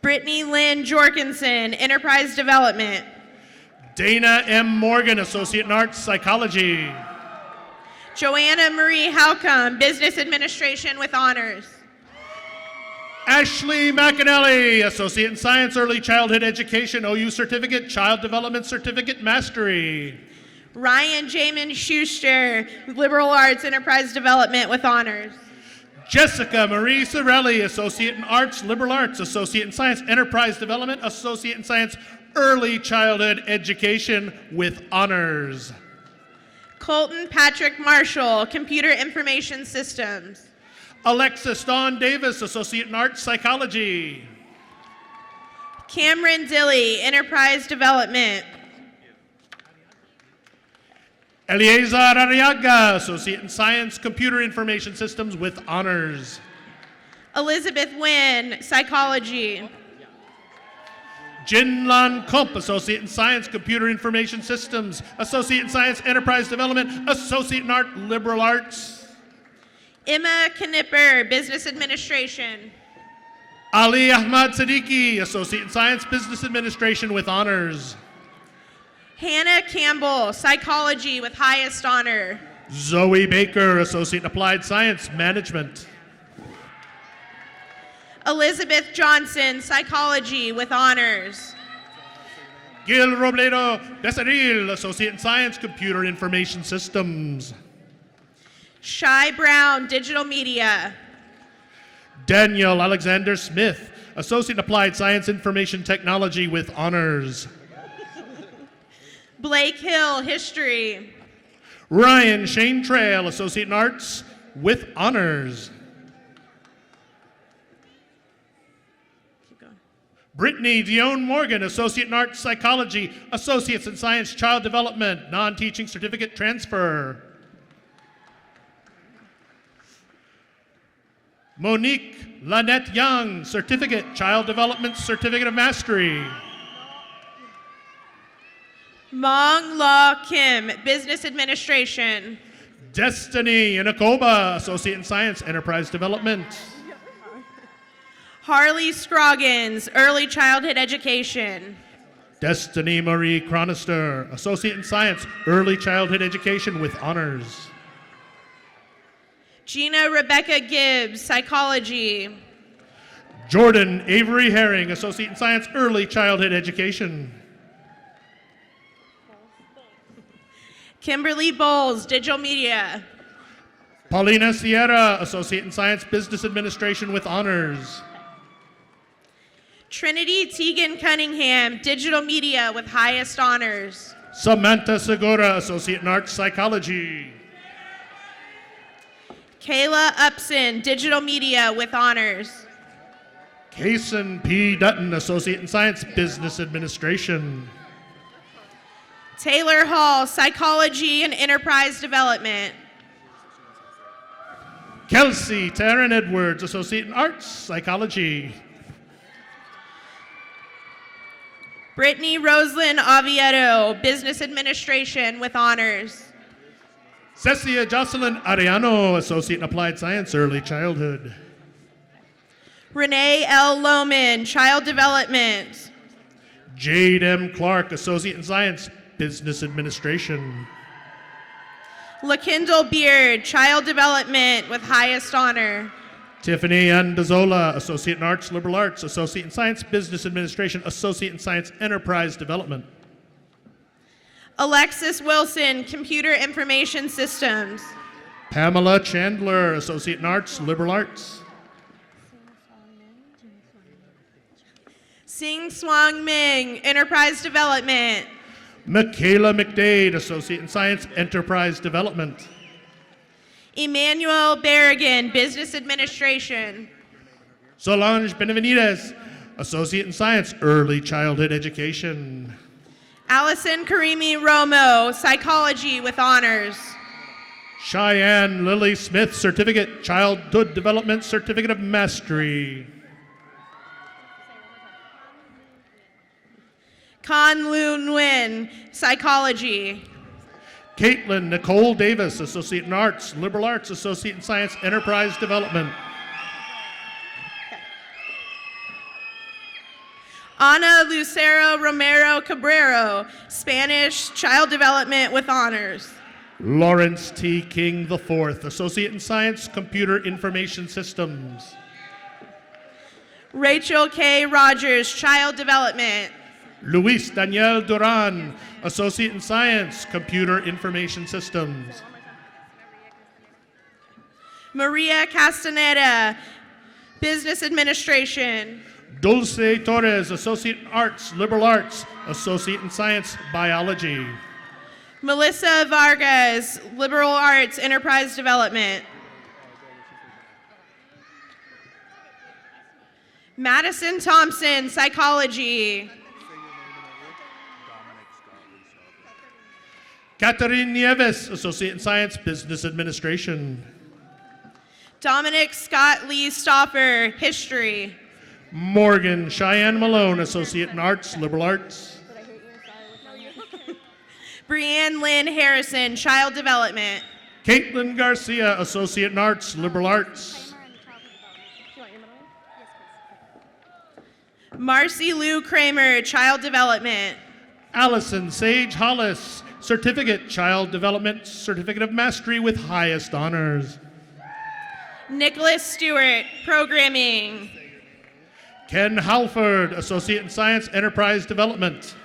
Brittany Lynn Jorgensen, enterprise development. Dana M. Morgan, Associate in Arts Psychology. Joanna Marie Halcomb, business administration with honors. Ashley McAnally, Associate in Science Early Childhood Education, OU Certificate, Child Development Certificate Mastery. Ryan Jamin Schuster, liberal arts, enterprise development with honors. Jessica Marie Sorelli, Associate in Arts, Liberal Arts, Associate in Science Enterprise Development, Associate in Science Early Childhood Education with honors. Colton Patrick Marshall, computer information systems. Alexis Dawn Davis, Associate in Arts Psychology. Cameron Dilly, enterprise development. Eliezer Arriaga, Associate in Science Computer Information Systems with honors. Elizabeth Nguyen, psychology. Jin Lan Kump, Associate in Science Computer Information Systems, Associate in Science Enterprise Development, Associate in Art Liberal Arts. Emma Knipper, business administration. Ali Ahmad Siddiqui, Associate in Science Business Administration with honors. Hannah Campbell, psychology with highest honor. Zoe Baker, Associate in Applied Science Management. Elizabeth Johnson, psychology with honors. Gil Robledo Becerril, Associate in Science Computer Information Systems. Shy Brown, digital media. Daniel Alexander Smith, Associate in Applied Science Information Technology with honors. Blake Hill, history. Ryan Shane Trail, Associate in Arts with honors. Keep going. Brittany Dione Morgan, Associate in Arts Psychology, Associates in Science Child Development, Non-Teaching Certificate Transfer. Monique Lynette Young, Certificate, Child Development Certificate of Mastery. Mong Law Kim, business administration. Destiny Inakoba, Associate in Science Enterprise Development. Harley Scroggins, early childhood education. Destiny Marie Chronister, Associate in Science Early Childhood Education with honors. Gina Rebecca Gibbs, psychology. Jordan Avery Herring, Associate in Science Early Childhood Education. Kimberly Bowles, digital media. Paulina Sierra, Associate in Science Business Administration with honors. Trinity Tegan Cunningham, digital media with highest honors. Samantha Segura, Associate in Arts Psychology. Kayla Upson, digital media with honors. Kason P. Dutton, Associate in Science Business Administration. Taylor Hall, psychology and enterprise development. Kelsey Taryn Edwards, Associate in Arts Psychology. Brittany Roslyn Oviedo, business administration with honors. Cecia Jocelyn Ariano, Associate in Applied Science Early Childhood. Renee L. Lohman, child development. Jade M. Clark, Associate in Science Business Administration. LaKindle Beard, Child Development with highest honor. Tiffany Andazola, Associate in Arts, Liberal Arts, Associate in Science, Business Administration, Associate in Science, Enterprise Development. Alexis Wilson, Computer Information Systems. Pamela Chandler, Associate in Arts, Liberal Arts. Sing Swang Ming, Enterprise Development. Michaela McDade, Associate in Science, Enterprise Development. Emmanuel Berrigan, Business Administration. Solange Benavides, Associate in Science, Early Childhood Education. Allison Karimi Romo, Psychology with honors. Cheyenne Lily Smith, Certificate, Childhood Development, Certificate of Mastery. Kan Lu Nguyen, Psychology. Caitlin Nicole Davis, Associate in Arts, Liberal Arts, Associate in Science, Enterprise Development. Ana Lucero Romero Cabrero, Spanish, Child Development with honors. Lawrence T. King IV, Associate in Science, Computer Information Systems. Rachel K. Rogers, Child Development. Luis Daniel Duran, Associate in Science, Computer Information Systems. Maria Castaneda, Business Administration. Dulce Torres, Associate in Arts, Liberal Arts, Associate in Science, Biology. Melissa Vargas, Liberal Arts, Enterprise Development. Madison Thompson, Psychology. Catherine Nieves, Associate in Science, Business Administration. Dominic Scott Lee Stoffer, History. Morgan Cheyenne Malone, Associate in Arts, Liberal Arts. Brianne Lynn Harrison, Child Development. Caitlin Garcia, Associate in Arts, Liberal Arts. Marcy Lou Kramer, Child Development. Allison Sage Hollis, Certificate, Child Development, Certificate of Mastery with highest honors. Nicholas Stewart, Programming. Ken Halford, Associate in Science, Enterprise Development.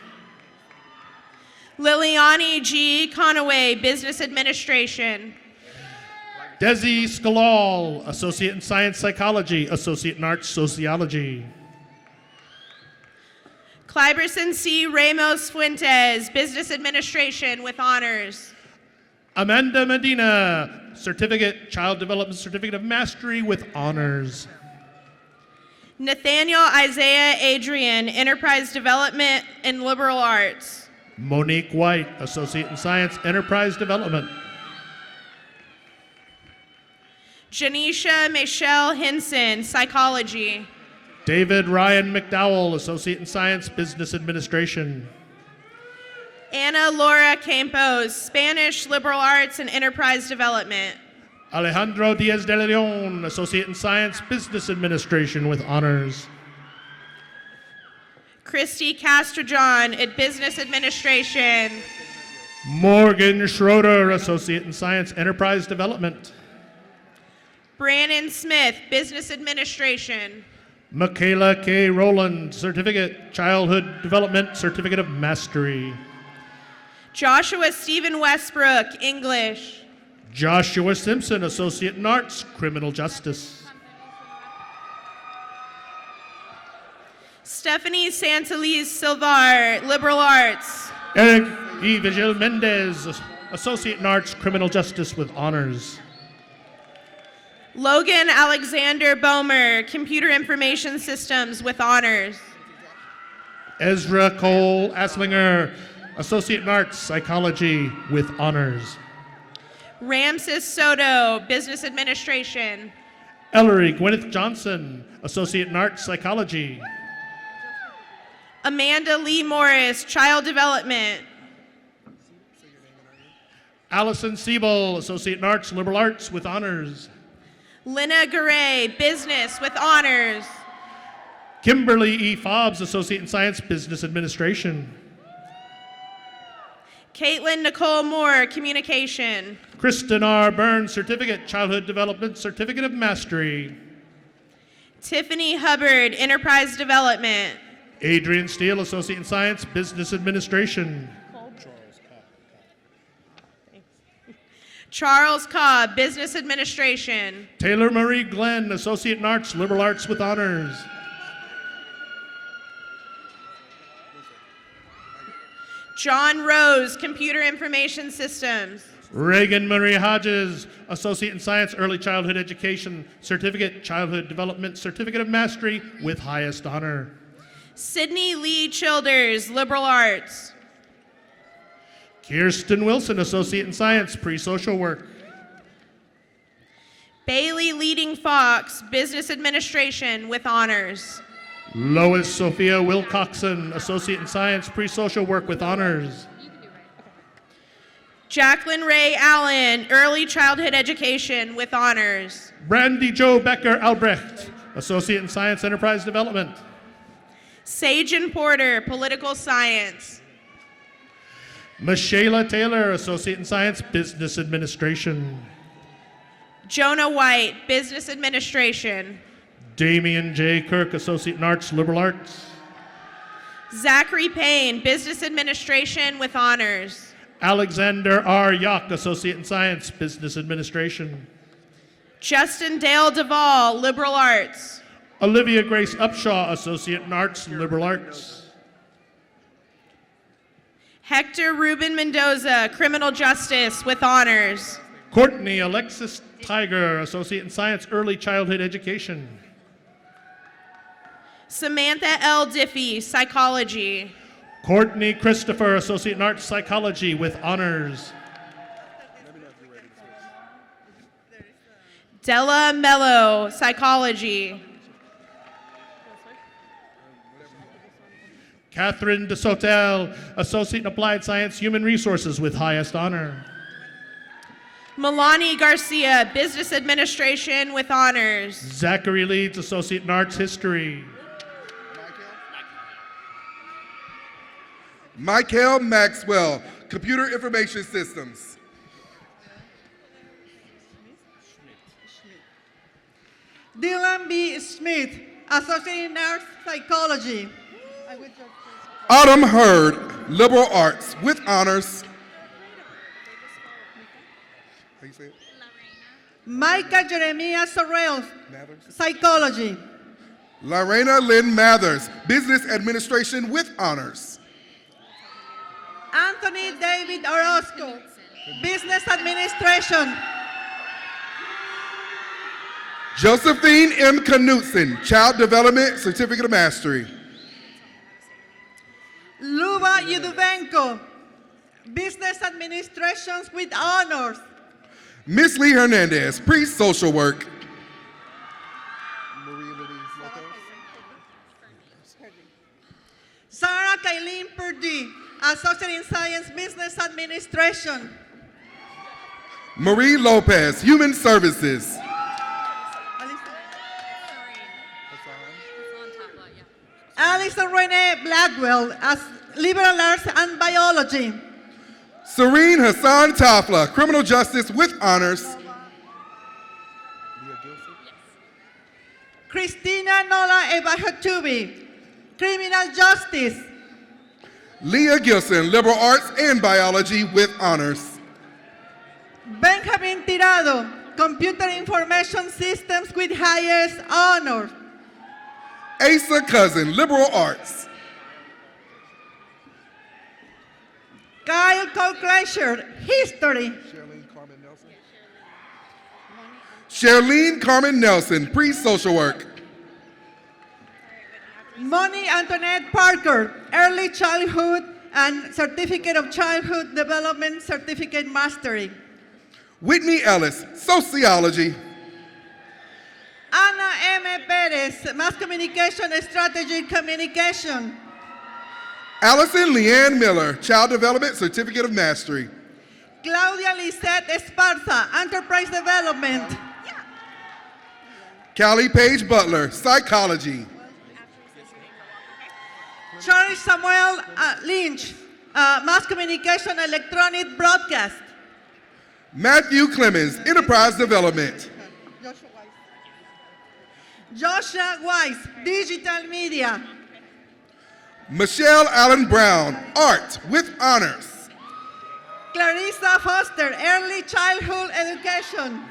Liliani G. Conaway, Business Administration. Desi Scalal, Associate in Science, Psychology, Associate in Arts, Sociology. Clyberson C. Ramos Fuentes, Business Administration with honors. Amanda Medina, Certificate, Child Development, Certificate of Mastery with honors. Nathaniel Isaiah Adrian, Enterprise Development and Liberal Arts. Monique White, Associate in Science, Enterprise Development. Janisha Michelle Hinson, Psychology. David Ryan McDowell, Associate in Science, Business Administration. Ana Laura Campos, Spanish, Liberal Arts and Enterprise Development. Alejandro Diaz de Leon, Associate in Science, Business Administration with honors. Christy Castrojohn at Business Administration. Morgan Schroeder, Associate in Science, Enterprise Development. Brandon Smith, Business Administration. Michaela K. Rowland, Certificate, Childhood Development, Certificate of Mastery. Joshua Stephen Westbrook, English. Joshua Simpson, Associate in Arts, Criminal Justice. Stephanie Santeliz Silvar, Liberal Arts. Eric E. Vigil Mendez, Associate in Arts, Criminal Justice with honors. Logan Alexander Bomer, Computer Information Systems with honors. Ezra Cole Aslinger, Associate in Arts, Psychology with honors. Ramses Soto, Business Administration. Ellery Gwyneth Johnson, Associate in Arts, Psychology. Amanda Lee Morris, Child Development. Allison Siebel, Associate in Arts, Liberal Arts with honors. Lynna Garay, Business with honors. Kimberly E. Fobbs, Associate in Science, Business Administration. Caitlin Nicole Moore, Communication. Kristen R. Burns, Certificate, Childhood Development, Certificate of Mastery. Tiffany Hubbard, Enterprise Development. Adrian Steele, Associate in Science, Business Administration. Charles Cobb, Business Administration. Taylor Marie Glenn, Associate in Arts, Liberal Arts with Honors. John Rose, Computer Information Systems. Reagan Marie Hodges, Associate in Science, Early Childhood Education, Certificate, Childhood Development, Certificate of Mastery with highest honor. Sydney Lee Childers, Liberal Arts. Kirsten Wilson, Associate in Science, Pre-Social Work. Bailey Leading Fox, Business Administration with honors. Lois Sophia Wilcoxon, Associate in Science, Pre-Social Work with honors. Jacqueline Ray Allen, Early Childhood Education with honors. Brandy Jo Becker Albrecht, Associate in Science, Enterprise Development. Sagen Porter, Political Science. Michaela Taylor, Associate in Science, Business Administration. Jonah White, Business Administration. Damian J. Kirk, Associate in Arts, Liberal Arts. Zachary Payne, Business Administration with honors. Alexander R. Yock, Associate in Science, Business Administration. Justin Dale Duvall, Liberal Arts. Olivia Grace Upshaw, Associate in Arts, Liberal Arts. Hector Ruben Mendoza, Criminal Justice with honors. Courtney Alexis Tiger, Associate in Science, Early Childhood Education. Samantha L. Diffie, Psychology. Courtney Christopher, Associate in Arts, Psychology with honors. Della Mello, Psychology. Catherine DeSotel, Associate in Applied Science, Human Resources with highest honor. Milani Garcia, Business Administration with honors. Zachary Leeds, Associate in Arts, History. Michael Maxwell, Computer Information Systems. Dylan B. Smith, Associate in Arts, Psychology. Autumn Hurd, Liberal Arts with honors. How you say it? Micah Jeremiah Sorrell, Psychology. Lorena Lynn Mathers, Business Administration with honors. Anthony David Orozco, Business Administration. Josephine M. Knutson, Child Development, Certificate of Mastery. Luba Yuduvenko, Business Administration with honors. Miss Lee Hernandez, Pre-Social Work. Sarah Kailin Purdy, Associate in Science, Business Administration. Marie Lopez, Human Services. Alison Renee Blackwell, as Liberal Arts and Biology. Serene Hassan Tafla, Criminal Justice with honors. Christina Nola Ebahatubi, Criminal Justice. Leah Gilson, Liberal Arts and Biology with honors. Benjamin Tirado, Computer Information Systems with highest honor. Asa Cousin, Liberal Arts. Kyle Colclasher, History. Charlene Carmen Nelson, Pre-Social Work. Moni Antoinette Parker, Early Childhood and Certificate of Childhood Development, Certificate Mastery. Whitney Ellis, Sociology. Ana M. Perez, Mass Communication Strategy Communication. Allison Leanne Miller, Child Development, Certificate of Mastery. Claudia Lisette Esparza, Enterprise Development. Callie Page Butler, Psychology. Charles Samuel Lynch, Mass Communication Electronic Broadcast. Matthew Clemens, Enterprise Development. Joshua Weiss, Digital Media. Michelle Allen Brown, Art with Honors. Clarissa Foster, Early Childhood Education.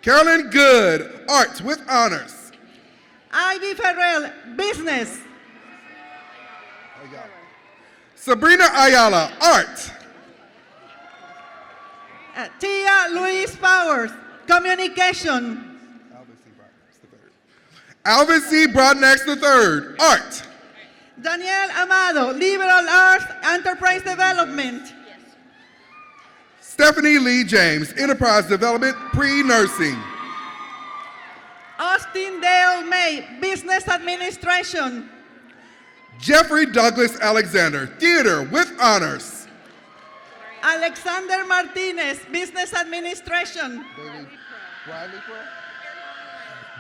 Carolyn Good, Art with Honors. Ivy Farrell, Business. Sabrina Ayala, Art. Tia Louise Powers, Communication. Alvin C. Broadnax III, Art. Danielle Amado, Liberal Arts, Enterprise Development. Stephanie Lee James, Enterprise Development, Pre-Nursing. Austin Dale May, Business Administration. Jeffrey Douglas Alexander, Theater with Honors. Alexander Martinez, Business Administration.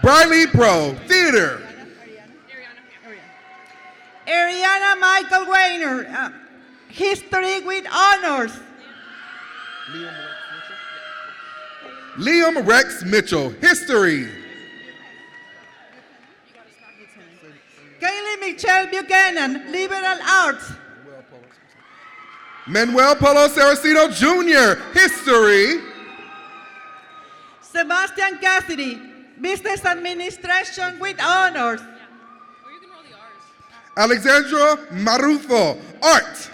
Briley Pro, Theater. Ariana Michael Weiner, History with Honors. Liam Rex Mitchell, History. Kaylee Michelle Buchanan, Liberal Arts. Manuel Polo Saraceno Jr., History. Sebastian Cassidy, Business Administration with Honors. Alexandra Marufo, Art.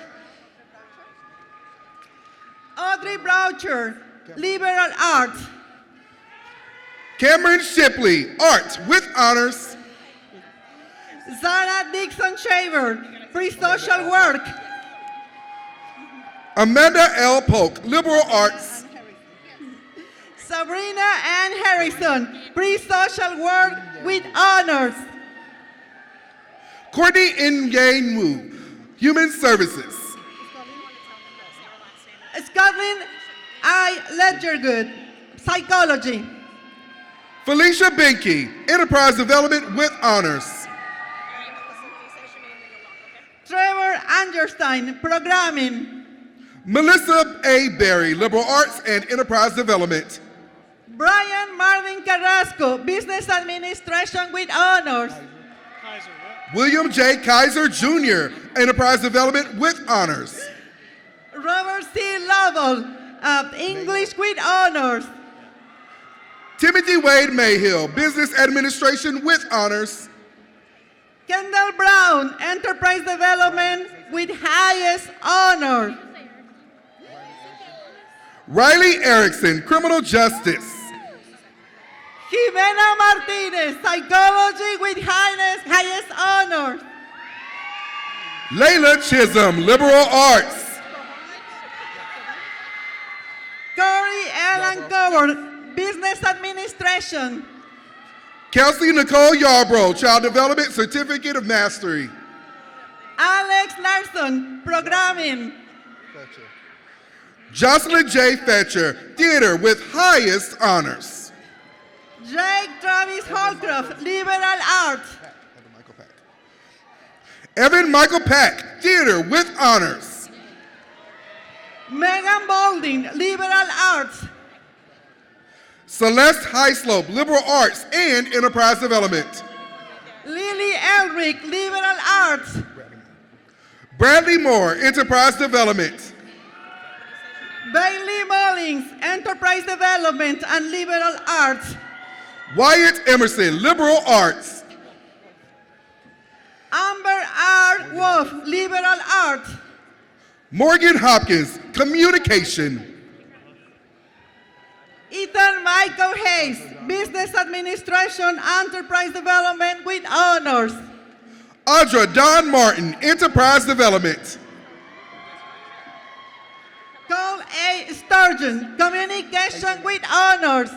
Audrey Broucher, Liberal Arts. Cameron Shipley, Art with Honors. Zara Dixon Shaver, Pre-Social Work. Amanda L. Polk, Liberal Arts. Sabrina Ann Harrison, Pre-Social Work with Honors. Courtney Nguyen Wu, Human Services. Scotland I. Ledgergood, Psychology. Felicia Binky, Enterprise Development with Honors. Trevor Anderstein, Programming. Melissa A. Berry, Liberal Arts and Enterprise Development. Brian Marvin Carrasco, Business Administration with Honors. William J. Kaiser Jr., Enterprise Development with Honors. Robert C. Lovell, English with Honors. Timothy Wade Mayhill, Business Administration with Honors. Kendall Brown, Enterprise Development with highest honor. Riley Erickson, Criminal Justice. Jimena Martinez, Psychology with highest honor. Layla Chisholm, Liberal Arts. Corey Allen Coward, Business Administration. Kelsey Nicole Yarbrough, Child Development Certificate of Mastery. Alex Larson, Programming. Jocelyn J. Fetcher, Theater with highest honors. Jake Travis Holcroft, Liberal Arts. Evan Michael Pack, Theater with honors. Megan Boulding, Liberal Arts. Celeste Highslope, Liberal Arts and Enterprise Development. Lily Elric, Liberal Arts. Bradley Moore, Enterprise Development. Bailey Mullins, Enterprise Development and Liberal Arts. Wyatt Emerson, Liberal Arts. Amber R. Wolf, Liberal Arts. Morgan Hopkins, Communication. Ethan Michael Hayes, Business Administration, Enterprise Development with honors. Audra Don Martin, Enterprise Development. Cole A. Sturgeon, Communication with honors.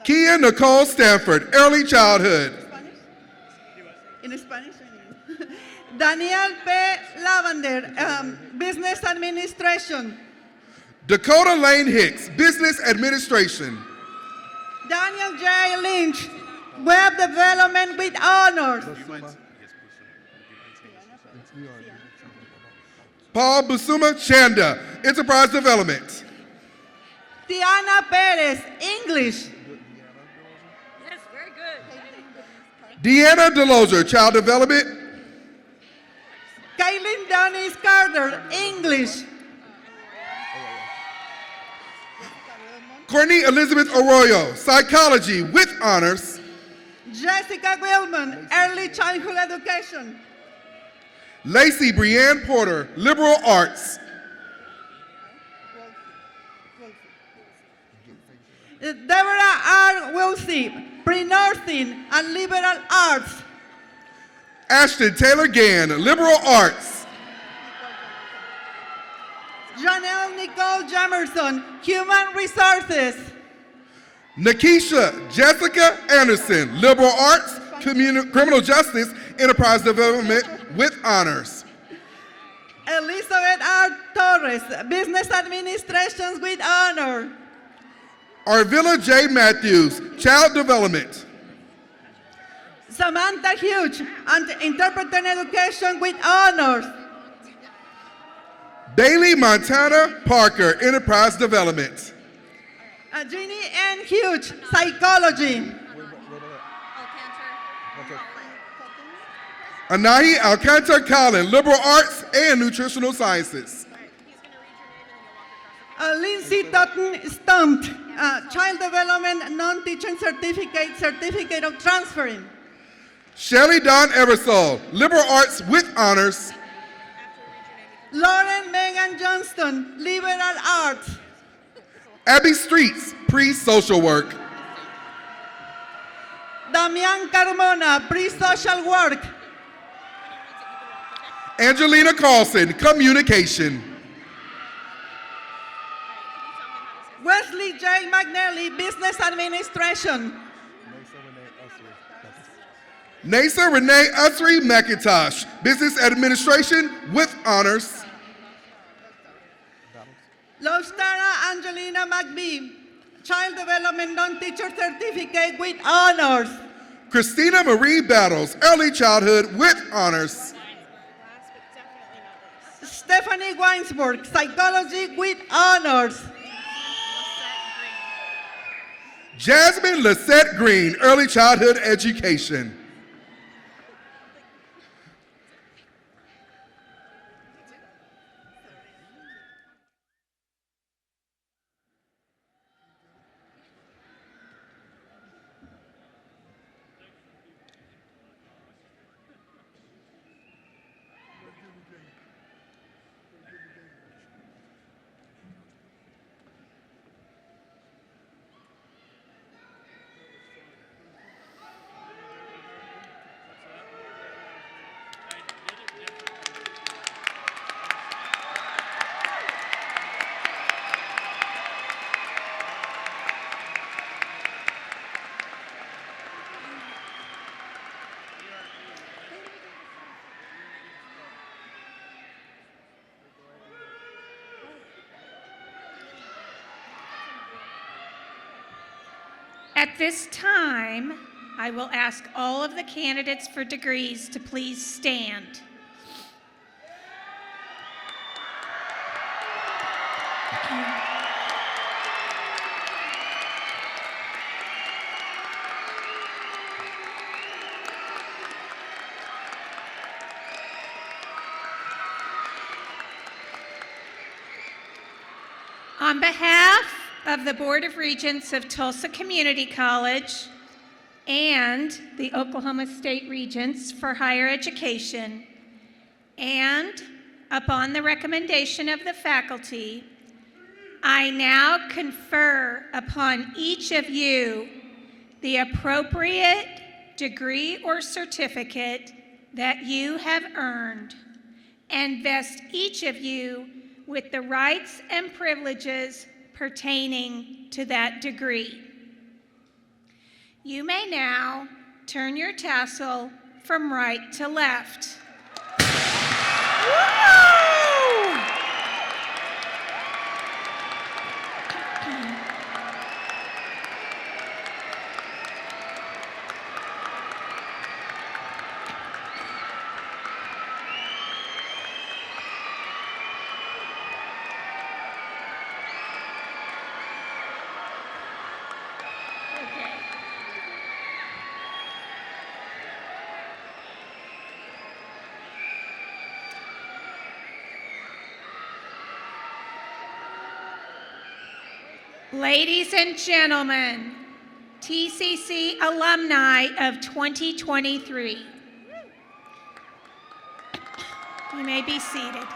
Kia Nicole Stanford, Early Childhood. In Spanish? Daniel P. Lavender, Business Administration. Dakota Lane Hicks, Business Administration. Daniel J. Lynch, Web Development with honors. Paul Busuma Chanda, Enterprise Development. Diana Perez, English. Deanna Delozer, Child Development. Kaylin Dennis Carter, English. Courtney Elizabeth Arroyo, Psychology with honors. Jessica Wilman, Early Childhood Education. Lacey Brianne Porter, Liberal Arts. Deborah R. Wilsey, Pre-Nursing and Liberal Arts. Ashton Taylor Gann, Liberal Arts. Janelle Nicole Jamerson, Human Resources. Nakisha Jessica Anderson, Liberal Arts, Criminal Justice, Enterprise Development with honors. Elizabeth R. Torres, Business Administration with honor. Arvilla J. Matthews, Child Development. Samantha Hughes, Interpreter Education with honors. Bailey Montana Parker, Enterprise Development. Jeannie N. Hughes, Psychology. Anahi Alcantara Collin, Liberal Arts and Nutritional Sciences. Lindsay Totten Stumped, Child Development Non-Teaching Certificate, Certificate of Transferring. Shelley Dawn Eversole, Liberal Arts with honors. Lauren Megan Johnston, Liberal Arts. Abby Streets, Pre-Social Work. Damian Carmona, Pre-Social Work. Angelina Carlson, Communication. Wesley J. McNally, Business Administration. Nasa Renee Usry McIntosh, Business Administration with honors. Lostara Angelina McBee, Child Development Non-Teacher Certificate with honors. Christina Marie Battles, Early Childhood with honors. Stephanie Weinsberg, Psychology with honors. Jasmine Lisette Green, Early Childhood Education. At this time, I will ask all of the candidates for degrees to please stand. On behalf of the Board of Regents of Tulsa Community College and the Oklahoma State Regents for Higher Education, and upon the recommendation of the faculty, I now confer upon each of you the appropriate degree or certificate that you have earned, and vest each of you with the rights and privileges pertaining to that degree. You may now turn your tassel from right to left. Ladies and gentlemen, TCC alumni of 2023. You may be seated.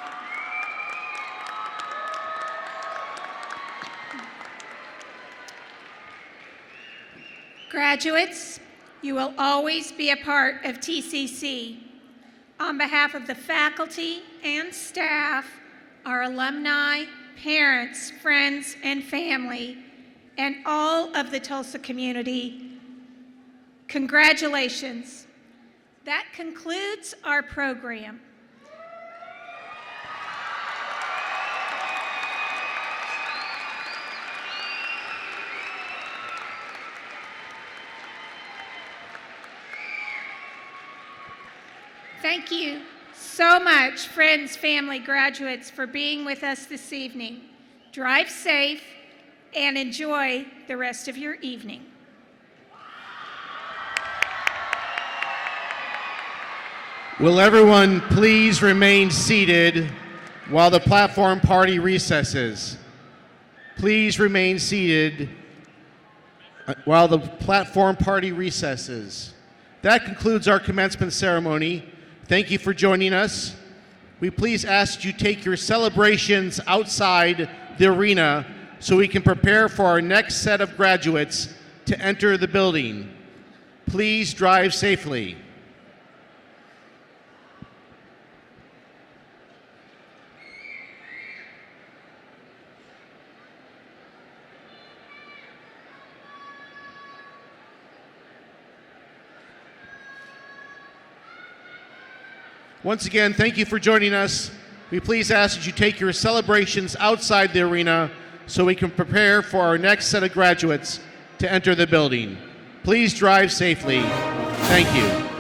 Graduates, you will always be a part of TCC. On behalf of the faculty and staff, our alumni, parents, friends, and family, and all of the Tulsa community, congratulations. That concludes our program. Thank you so much, friends, family, graduates, for being with us this evening. Drive safe and enjoy the rest of your evening. Will everyone please remain seated while the platform party recesses? Please remain seated while the platform party recesses. That concludes our commencement ceremony. Thank you for joining us. We please ask that you take your celebrations outside the arena so we can prepare for our next set of graduates to enter the building. Please drive safely. Once again, thank you for joining us. We please ask that you take your celebrations outside the arena so we can prepare for our next set of graduates to enter the building. Please drive safely. Thank you.